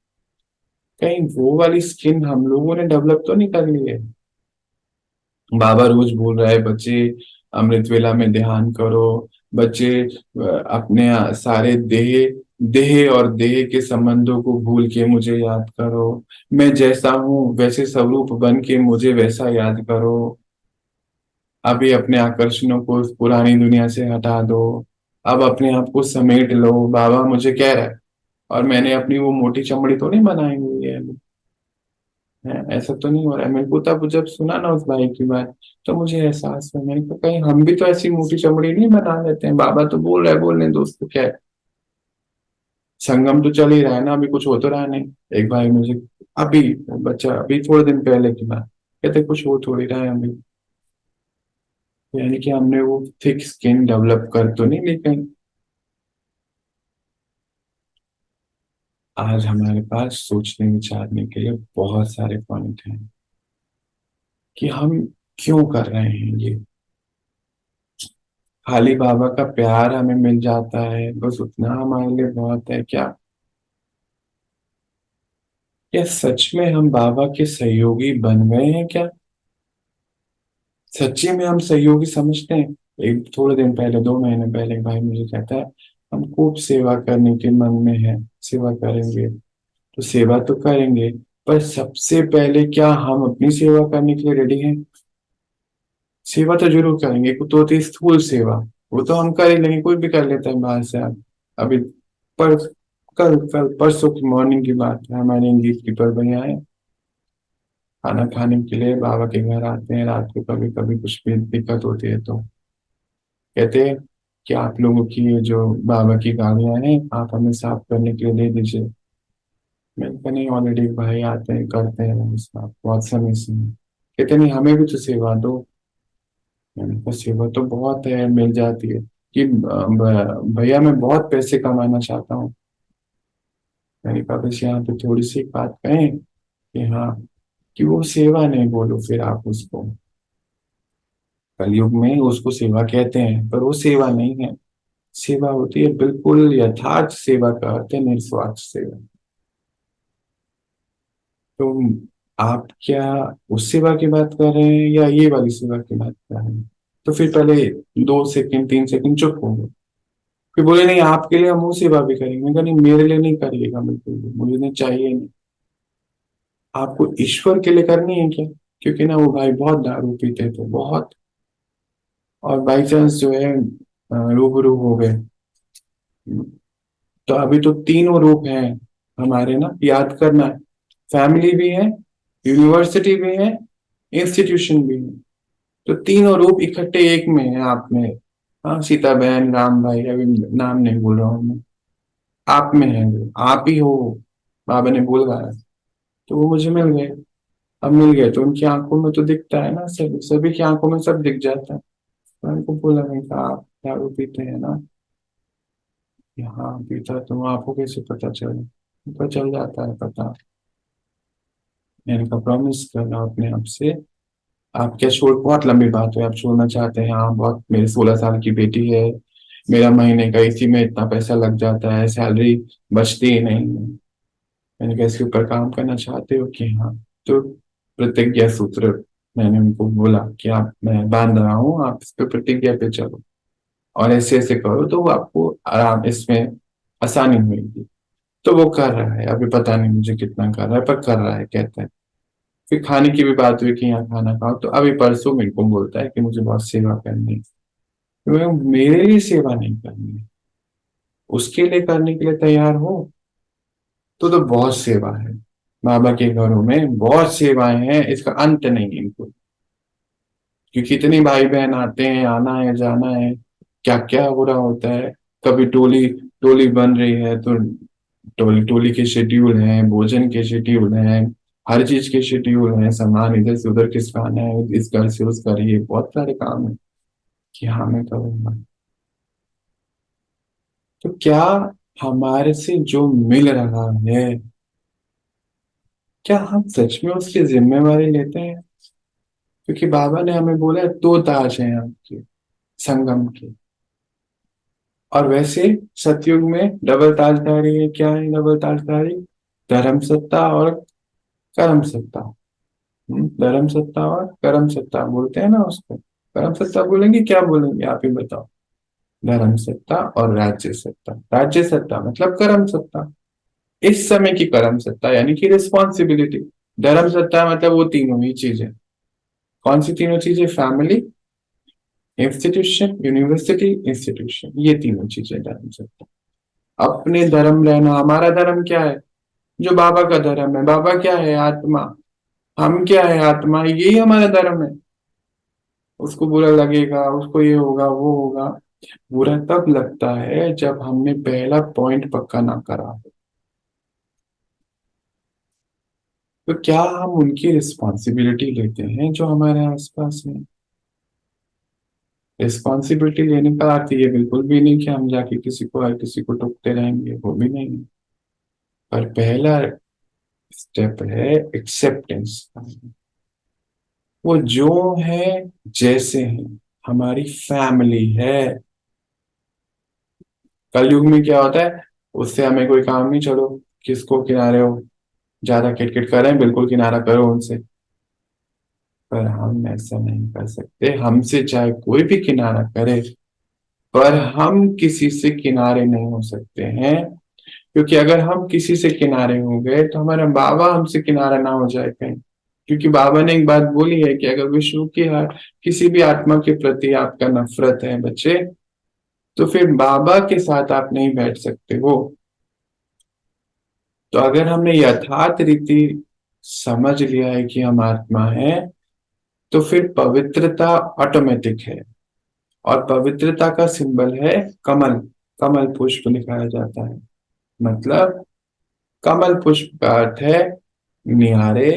कहीं वो वाली स्किन हम लोगों ने डेवलप तो नहीं कर ली है? बाबा रोज बोल रहा है, बच्चे अमृत वेला में ध्यान करो, बच्चे अपने सारे देह देह और देह के संबंधों को भूल के मुझे याद करो, मैं जैसा हूं वैसे स्वरूप बन के मुझे वैसा याद करो, अभी अपने आकर्षणों को उस पुरानी दुनिया से हटा दो, अब अपने आप को समेट लो, बाबा मुझे कह रहा है। और मैंने अपनी वो मोटी चमड़ी तो नहीं बनाई हुई है, ऐसा तो नहीं हो रहा है मेरे को। तब जब सुना ना उस भाई की बात, तो मुझे एहसास हुआ, मैंने कहा कहीं हम भी तो ऐसी मोटी चमड़ी नहीं बना लेते हैं। बाबा तो बोल रहा है, बोलने दोस्त तो क्या है, संगम तो चल ही रहा है ना, अभी कुछ हो तो रहा नहीं। एक भाई मुझे अभी, बच्चा अभी थोड़े दिन पहले की बात, कहते कुछ हो थोड़ी रहा है अभी। यानी कि हमने वो थिक स्किन डेवलप कर तो नहीं ली कहीं। आज हमारे पास सोचने विचारने के लिए बहुत सारे पॉइंट हैं कि हम क्यों कर रहे हैं ये। खाली बाबा का प्यार हमें मिल जाता है, बस उतना हमारे लिए बहुत है क्या? क्या सच में हम बाबा के सहयोगी बन गए हैं क्या? सच्ची में हम सहयोगी समझते हैं? एक थोड़े दिन पहले, 2 महीने पहले, एक भाई मुझे कहता है, हम खूब सेवा करने के मन में है, सेवा करेंगे। तो सेवा तो करेंगे, पर सबसे पहले क्या हम अपनी सेवा करने के लिए रेडी हैं? सेवा तो जरूर करेंगे, तो होती है स्थूल सेवा, वो तो हम कर ही लेंगे, कोई भी कर लेता है बाहर से। आप अभी, पर कल कल परसों की मॉर्निंग की बात है, हमारे इंग्लिश कीपर भैया है, खाना खाने के लिए बाबा के घर आते हैं रात को, कभी कभी कुछ भी दिक्कत होती है तो कहते हैं कि आप लोगों की ये जो बाबा की गाड़ियां हैं, आप हमें साफ करने के लिए दे दीजिए। मैंने कहा नहीं, ऑलरेडी भाई आते हैं, करते हैं वो साफ बहुत समय से। कहते नहीं, हमें भी तो सेवा दो। मैंने कहा सेवा तो बहुत है, मिल जाती है कि भैया मैं बहुत पैसे कमाना चाहता हूँ। मैंने कहा बस यहाँ पे थोड़ी सी बात कहें कि हाँ, कि वो सेवा नहीं बोलो फिर आप उसको, कलयुग में उसको सेवा कहते हैं पर वो सेवा नहीं है। सेवा होती है बिल्कुल यथार्थ सेवा का अर्थ है निस्वार्थ सेवा। तो आप क्या उस सेवा की बात कर रहे हैं या ये वाली सेवा की बात कर रहे हैं? तो फिर पहले 2 सेकंड 3 सेकंड चुप हो गए, फिर बोले नहीं आपके लिए हम वो सेवा भी करेंगे। मैंने कहा नहीं, मेरे लिए नहीं करिएगा, बिल्कुल भी मुझे नहीं चाहिए नहीं। आपको ईश्वर के लिए करनी है क्या? क्योंकि ना वो भाई बहुत दारू पीते थे बहुत, और बाई चांस जो है रूबरू हो गए। तो अभी तो तीनों रूप हैं हमारे ना, याद करना है। फैमिली भी है, यूनिवर्सिटी भी है, इंस्टीट्यूशन भी है। तो तीनों रूप इकट्ठे एक में है आप में। हाँ, सीता बहन, राम भाई, अभी नाम नहीं बोल रहा हूँ मैं, आप में है वो, आप ही हो। बाबा ने बोल रहा है, तो वो मुझे मिल गए। अब मिल गए तो उनकी आंखों में तो दिखता है ना, सभी सभी की आंखों में सब दिख जाता है। तो उनको बोला, मैं कहा आप दारू पीते हैं ना? कि हाँ पीता, तो आपको कैसे पता चला? पता चल जाता है पता। मैंने कहा प्रॉमिस करना अपने आप से, आप क्या छोड़, बहुत लंबी बात है, आप छोड़ना चाहते हैं? हाँ बहुत, मेरी 16 साल की बेटी है, मेरा महीने का इसी में इतना पैसा लग जाता है, सैलरी बचती ही नहीं है। मैंने कहा इसके ऊपर काम करना चाहते हो? कि हाँ। तो प्रतिज्ञा सूत्र मैंने उनको बोला कि आप, मैं बांध रहा हूँ, आप इस पे प्रतिज्ञा पे चलो और ऐसे ऐसे करो तो वो आपको आराम, इसमें आसानी मिलेगी। तो वो कर रहा है, अभी पता नहीं मुझे कितना कर रहा है, पर कर रहा है कहता है। फिर खाने की भी बात हुई कि यहाँ खाना खाओ, तो अभी परसों मेरे को बोलता है कि मुझे बहुत सेवा करनी है। तो मेरे लिए सेवा नहीं करनी है, उसके लिए करने के लिए तैयार हो। तो बहुत सेवा है, बाबा के घरों में बहुत सेवाएं हैं, इसका अंत नहीं है इनको। क्योंकि इतने भाई बहन आते हैं, आना है जाना है, क्या क्या हो रहा होता है। कभी टोली टोली बन रही है तो टोली टोली के शेड्यूल हैं, भोजन के शेड्यूल हैं, हर चीज के शेड्यूल हैं, सामान इधर से उधर खिसकाना है, इस घर से उस घर, ये बहुत सारे काम है कि हाँ मैं करूंगा। तो क्या हमारे से जो मिल रहा है, क्या हम सच में उसकी जिम्मेवारी लेते हैं? क्योंकि बाबा ने हमें बोला है, दो ताज हैं आपके संगम के। और वैसे सतयुग में डबल ताजधारी है, क्या है डबल ताजधारी? धर्म सत्ता और कर्म सत्ता। धर्म सत्ता और कर्म सत्ता बोलते हैं ना उसको। कर्म सत्ता बोलेंगे, क्या बोलेंगे आप ही बताओ? धर्म सत्ता और राज्य सत्ता। राज्य सत्ता मतलब कर्म सत्ता, इस समय की कर्म सत्ता यानी कि रिस्पॉन्सिबिलिटी। धर्म सत्ता मतलब वो तीनों ही चीजें। कौन सी तीनों चीजें? फैमिली, इंस्टीट्यूशन, यूनिवर्सिटी, इंस्टीट्यूशन, ये तीनों चीजें धर्म सत्ता। अपने धर्म रहना, हमारा धर्म क्या है? जो बाबा का धर्म है। बाबा क्या है? आत्मा। हम क्या है? आत्मा। यही हमारा धर्म है। उसको बुरा लगेगा, उसको ये होगा वो होगा। बुरा तब लगता है जब हमने पहला पॉइंट पक्का ना करा हो। तो क्या हम उनकी रिस्पॉन्सिबिलिटी लेते हैं जो हमारे आसपास है? रिस्पॉन्सिबिलिटी लेने का अर्थ ये बिल्कुल भी नहीं कि हम जाके किसी को हर किसी को टोकते रहेंगे, वो भी नहीं। पर पहला स्टेप है एक्सेप्टेंस। वो जो है, जैसे हैं, हमारी फैमिली है। कलयुग में क्या होता है, उससे हमें कोई काम नहीं, चलो किसको किनारे हो, ज्यादा किटकिट कर रहे हैं, बिल्कुल किनारा करो उनसे। पर हम ऐसा नहीं कर सकते, हमसे चाहे कोई भी किनारा करे, पर हम किसी से किनारे नहीं हो सकते हैं। क्योंकि अगर हम किसी से किनारे हो गए तो हमारा बाबा हमसे किनारा ना हो जाए कहीं। क्योंकि बाबा ने एक बात बोली है कि अगर विश्व की हर किसी भी आत्मा के प्रति आपका नफरत है बच्चे, तो फिर बाबा के साथ आप नहीं बैठ सकते हो। तो अगर हमने यथार्थ रीति समझ लिया है कि हम आत्मा है, तो फिर पवित्रता ऑटोमेटिक है। और पवित्रता का सिंबल है कमल। कमल पुष्प लिखाया जाता है। मतलब कमल पुष्प का अर्थ है निहारे,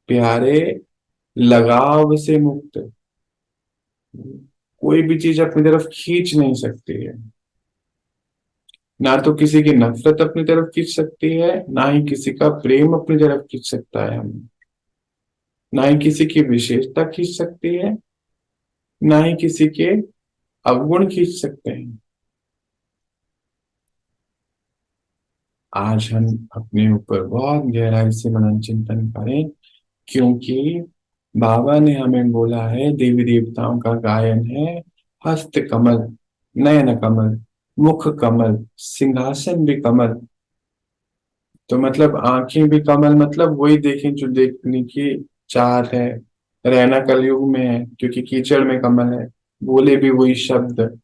प्यारे, लगाव से मुक्त। कोई भी चीज अपनी तरफ खींच नहीं सकती है। ना तो किसी की नफरत अपनी तरफ खींच सकती है, ना ही किसी का प्रेम अपनी तरफ खींच सकता है हमें। ना ही किसी की विशेषता खींच सकती है, ना ही किसी के अवगुण खींच सकते हैं। आज हम अपने ऊपर बहुत गहराई से मनन चिंतन करें। क्योंकि बाबा ने हमें बोला है, देवी देवताओं का गायन है, हस्त कमल, नयन कमल, मुख कमल, सिंहासन भी कमल। तो मतलब आंखें भी कमल, मतलब वही देखें जो देखने की चाहत है। रहना कलयुग में है क्योंकि कीचड़ में कमल है। बोले भी वही शब्द।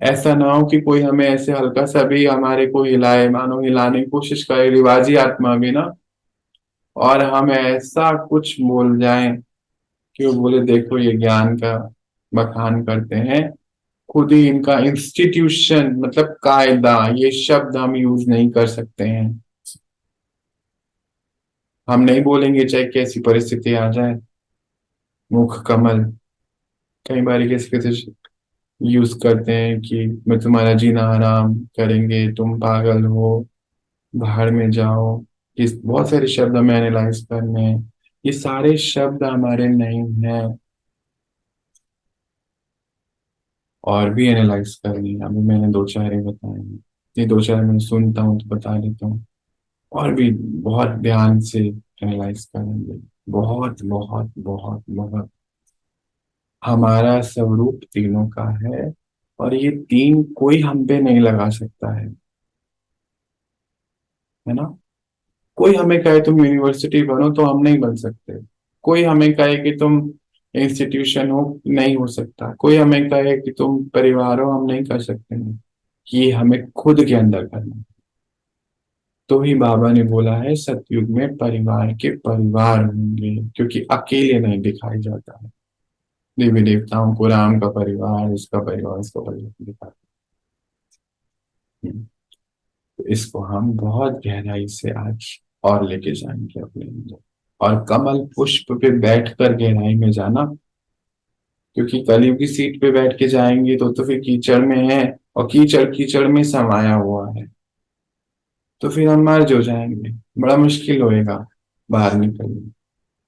ऐसा ना हो कि कोई हमें ऐसे हल्का सा भी हमारे को हिलाए, मानो हिलाने की कोशिश करे, रिवाजी आत्मा भी ना, और हम ऐसा कुछ बोल जाएं कि वो बोले देखो ये ज्ञान का बखान करते हैं। खुद ही इनका इंस्टीट्यूशन मतलब कायदा, ये शब्द हम यूज नहीं कर सकते हैं। हम नहीं बोलेंगे चाहे कैसी परिस्थिति आ जाए। मुख कमल, कई बार कैसे कैसे यूज करते हैं कि मैं तुम्हारा जीना हराम करेंगे, तुम पागल हो, बाहर में जाओ। इस बहुत सारे शब्द हमें एनालाइज करने हैं। ये सारे शब्द हमारे नहीं हैं, और भी एनालाइज करनी है। अभी मैंने दो चार ही बताए हैं, ये दो चार मैं सुनता हूँ तो बता देता हूँ। और भी बहुत ध्यान से एनालाइज करेंगे। बहुत बहुत बहुत बहुत हमारा स्वरूप तीनों का है, और ये तीन कोई हम पे नहीं लगा सकता है ना। कोई हमें कहे तुम यूनिवर्सिटी बनो तो हम नहीं बन सकते। कोई हमें कहे कि तुम इंस्टीट्यूशन हो, नहीं हो सकता। कोई हमें कहे कि तुम परिवार हो, हम नहीं कर सकते हैं। ये हमें खुद के अंदर करना है। तो ही बाबा ने बोला है सतयुग में परिवार के परिवार होंगे, क्योंकि अकेले नहीं दिखाई जाता है। देवी देवताओं को राम का परिवार, इसका परिवार, इसका परिवार दिखाते हैं। तो इसको हम बहुत गहराई से आज और लेके जाएंगे अपने अंदर। और कमल पुष्प पे बैठकर गहराई में जाना, क्योंकि कलयुग की सीट पे बैठ के जाएंगे तो फिर कीचड़ में है, और कीचड़ कीचड़ में समाया हुआ है, तो फिर हम मर्ज हो जाएंगे। बड़ा मुश्किल होएगा बाहर निकलने।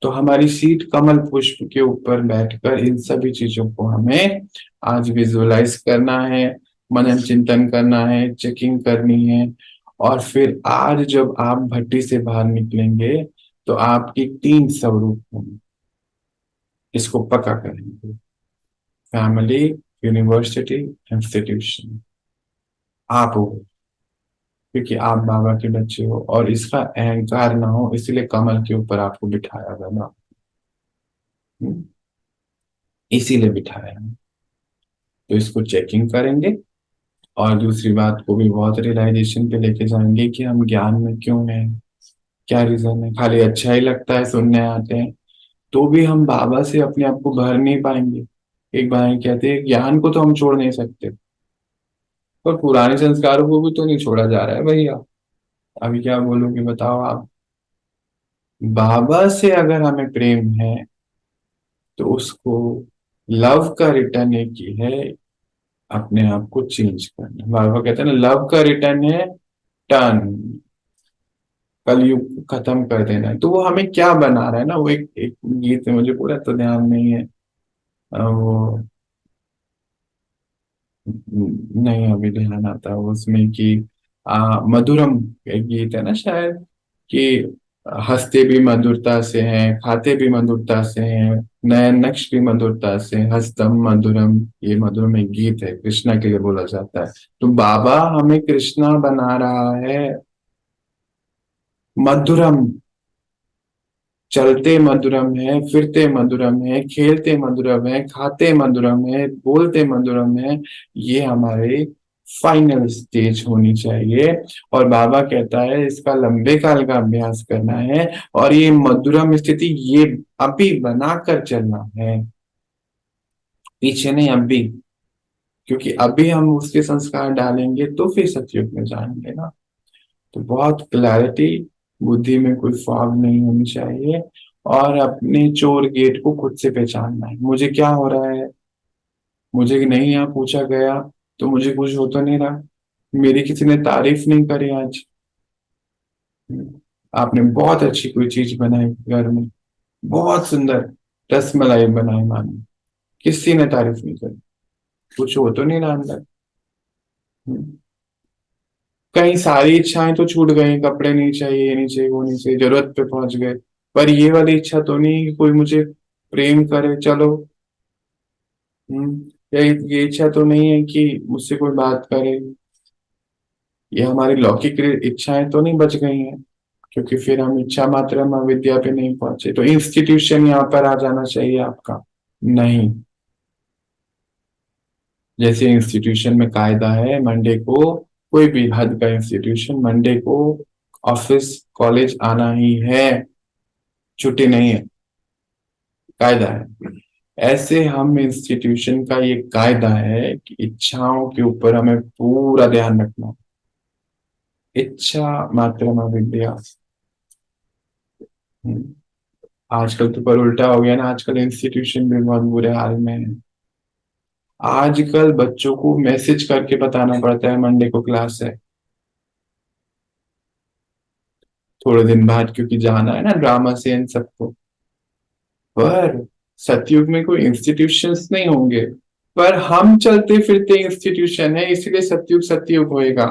तो हमारी सीट कमल पुष्प के ऊपर बैठकर इन सभी चीजों को हमें आज विजुअलाइज करना है, मनन चिंतन करना है, चेकिंग करनी है। और फिर आज जब आप भट्टी से बाहर निकलेंगे तो आपकी तीन स्वरूप होंगे। इसको पक्का करेंगे। Family, university, institution. आप हो, क्योंकि आप बाबा के बच्चे हो, और इसका अहंकार ना हो, इसलिए कमल के ऊपर आपको बिठाया गया। हम्म, इसीलिए बिठाया है। तो इसको चेकिंग करेंगे। और दूसरी बात को भी बहुत रियलाइजेशन पे लेके जाएंगे कि हम ज्ञान में क्यों हैं, क्या रीजन है। खाली अच्छा ही लगता है, सुनने आते हैं, तो भी हम बाबा से अपने आप को भर नहीं पाएंगे। एक भाई कहते हैं ज्ञान को तो हम छोड़ नहीं सकते, पर पुराने संस्कारों को भी तो नहीं छोड़ा जा रहा है भैया। अभी क्या बोलोगे बताओ आप। बाबा से अगर हमें प्रेम है तो उसको लव का रिटर्न एक ही है, अपने आप को चेंज करना। बाबा कहते हैं ना, लव का रिटर्न है टर्न, कलयुग को खत्म कर देना है। तो वो हमें क्या बना रहा है ना, वो एक गीत है, मुझे पूरा तो ध्यान नहीं है। वो नहीं अभी ध्यान आता उसमें कि मधुरम एक गीत है ना शायद, कि हंसते भी मधुरता से हैं, खाते भी मधुरता से हैं, नयन नक्श भी मधुरता से, हस्तम मधुरम। ये मधुरम एक गीत है, कृष्णा के लिए बोला जाता है। तो बाबा हमें कृष्णा बना रहा है। मधुरम, चलते मधुरम है, फिरते मधुरम है, खेलते मधुरम है, खाते मधुरम है, बोलते मधुरम है। ये हमारे फाइनल स्टेज होनी चाहिए। और बाबा कहता है इसका लंबे काल का अभ्यास करना है, और ये मधुरम स्थिति ये अभी बनाकर चलना है, पीछे नहीं, अभी। क्योंकि अभी हम उसके संस्कार डालेंगे तो फिर सतयुग में जाएंगे ना। तो बहुत क्लैरिटी, बुद्धि में कोई फॉग नहीं होनी चाहिए। और अपने चोर गेट को खुद से पहचानना है, मुझे क्या हो रहा है। मुझे नहीं यहाँ पूछा गया तो मुझे कुछ हो तो नहीं रहा। मेरी किसी ने तारीफ नहीं करी आज। आपने बहुत अच्छी कोई चीज बनाई घर में, बहुत सुंदर रसमलाई बनाई मानो, किसी ने तारीफ नहीं करी, कुछ हो तो नहीं रहा अंदर। कहीं सारी इच्छाएं तो छूट गई, कपड़े नहीं चाहिए, ये नहीं चाहिए, वो नहीं चाहिए, जरूरत पे पहुंच गए। पर ये वाली इच्छा तो नहीं कि कोई मुझे प्रेम करे, चलो। ये इच्छा तो नहीं है कि मुझसे कोई बात करे। ये हमारी लौकिक इच्छाएं तो नहीं बच गई हैं, क्योंकि फिर हम इच्छा मात्र में विद्या पे नहीं पहुंचे। तो इंस्टीट्यूशन यहाँ पर आ जाना चाहिए आपका। नहीं, जैसे इंस्टीट्यूशन में कायदा है मंडे को, कोई भी हद का इंस्टीट्यूशन मंडे को ऑफिस कॉलेज आना ही है, छुट्टी नहीं है, कायदा है। ऐसे हम इंस्टीट्यूशन का ये कायदा है कि इच्छाओं के ऊपर हमें पूरा ध्यान रखना। इच्छा मात्र में विद्या। हम्म, आजकल तो पर उल्टा हो गया ना, आजकल इंस्टीट्यूशन भी बहुत बुरे हाल में है। आजकल बच्चों को मैसेज करके बताना पड़ता है मंडे को क्लास है, थोड़े दिन बाद, क्योंकि जाना है ना ड्रामा से इन सबको। पर सतयुग में कोई इंस्टीट्यूशंस नहीं होंगे, पर हम चलते फिरते इंस्टीट्यूशन है, इसलिए सतयुग सतयुग होएगा।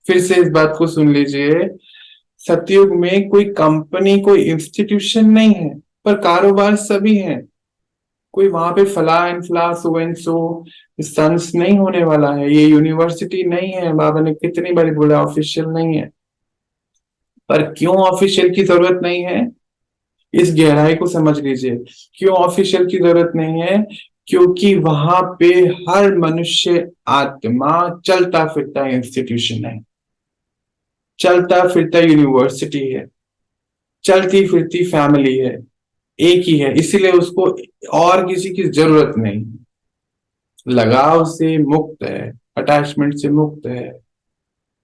फिर से इस बात को सुन लीजिए, सतयुग में कोई कंपनी, कोई इंस्टीट्यूशन नहीं है, पर कारोबार सभी हैं। कोई वहां पे फला एंड फला, सो एंड सो सन्स नहीं होने वाला है। ये यूनिवर्सिटी नहीं है, बाबा ने कितनी बारी बोला ऑफिशियल नहीं है। पर क्यों ऑफिशियल की जरूरत नहीं है, इस गहराई को समझ लीजिए। क्यों ऑफिशियल की जरूरत नहीं है? क्योंकि वहां पे हर मनुष्य आत्मा चलता फिरता इंस्टीट्यूशन है, चलता फिरता यूनिवर्सिटी है, चलती फिरती फैमिली है, एक ही है। इसीलिए उसको और किसी की जरूरत नहीं, लगाव से मुक्त है, अटैचमेंट से मुक्त है।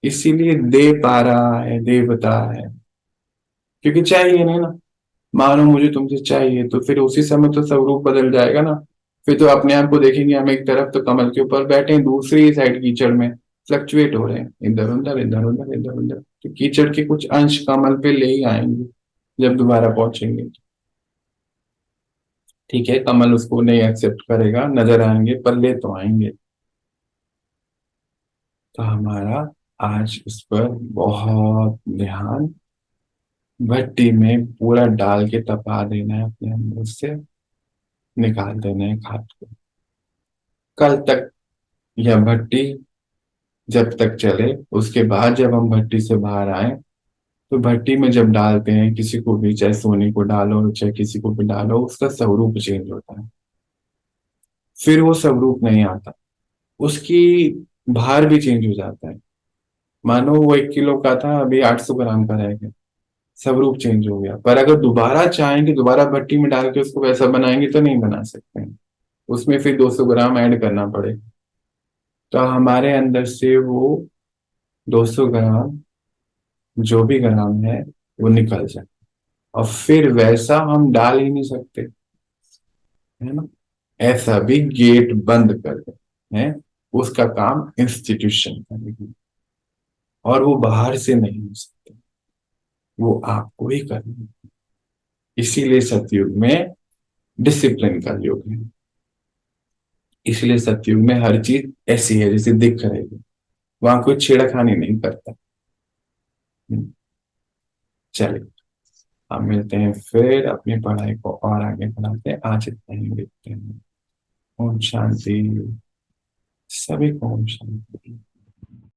इसीलिए दे पा रहा है, दे बता है, क्योंकि चाहिए नहीं ना। मानो मुझे तुमसे चाहिए, तो फिर उसी समय तो स्वरूप बदल जाएगा ना। फिर तो अपने आप को देखेंगे हम एक तरफ तो कमल के ऊपर बैठे हैं, दूसरी साइड कीचड़ में फ्लक्चुएट हो रहे हैं, इधर उधर इधर उधर इधर उधर। तो कीचड़ के कुछ अंश कमल पे ले ही आएंगे जब दोबारा पहुंचेंगे। ठीक है, कमल उसको नहीं एक्सेप्ट करेगा, नजर आएंगे पर ले तो आएंगे। तो हमारा आज इस पर बहुत ध्यान, भट्टी में पूरा डाल के तपा देना है, अपने अंदर से निकाल देना है खाद को। कल तक यह भट्टी जब तक चले, उसके बाद जब हम भट्टी से बाहर आए, तो भट्टी में जब डालते हैं किसी को भी, चाहे सोने को डालो चाहे किसी को भी डालो, उसका स्वरूप चेंज होता है। फिर वो स्वरूप नहीं आता, उसकी भार भी चेंज हो जाता है। मानो वो 1 किलो का था, अभी 800 ग्राम का रह गया, स्वरूप चेंज हो गया। पर अगर दोबारा चाहेंगे, दोबारा भट्टी में डाल के उसको वैसा बनाएंगे तो नहीं बना सकते हैं, उसमें फिर 200 ग्राम ऐड करना पड़ेगा। तो हमारे अंदर से वो 200 ग्राम, जो भी ग्राम है, वो निकल जाए, और फिर वैसा हम डाल ही नहीं सकते, है ना। ऐसा भी गेट बंद कर दे है, उसका काम इंस्टीट्यूशन करेगी, और वो बाहर से नहीं हो सकता, वो आपको ही करना है। इसीलिए सतयुग में डिसिप्लिन का युग है। इसलिए सतयुग में हर चीज ऐसी है जैसे दिख रहेगी, वहां कोई छेड़खानी नहीं करता। हम्म, चलिए, हम मिलते हैं फिर, अपनी पढ़ाई को और आगे बढ़ाते हैं। आज इतना ही देखते हैं। ओम शांति। सभी को ओम शांति।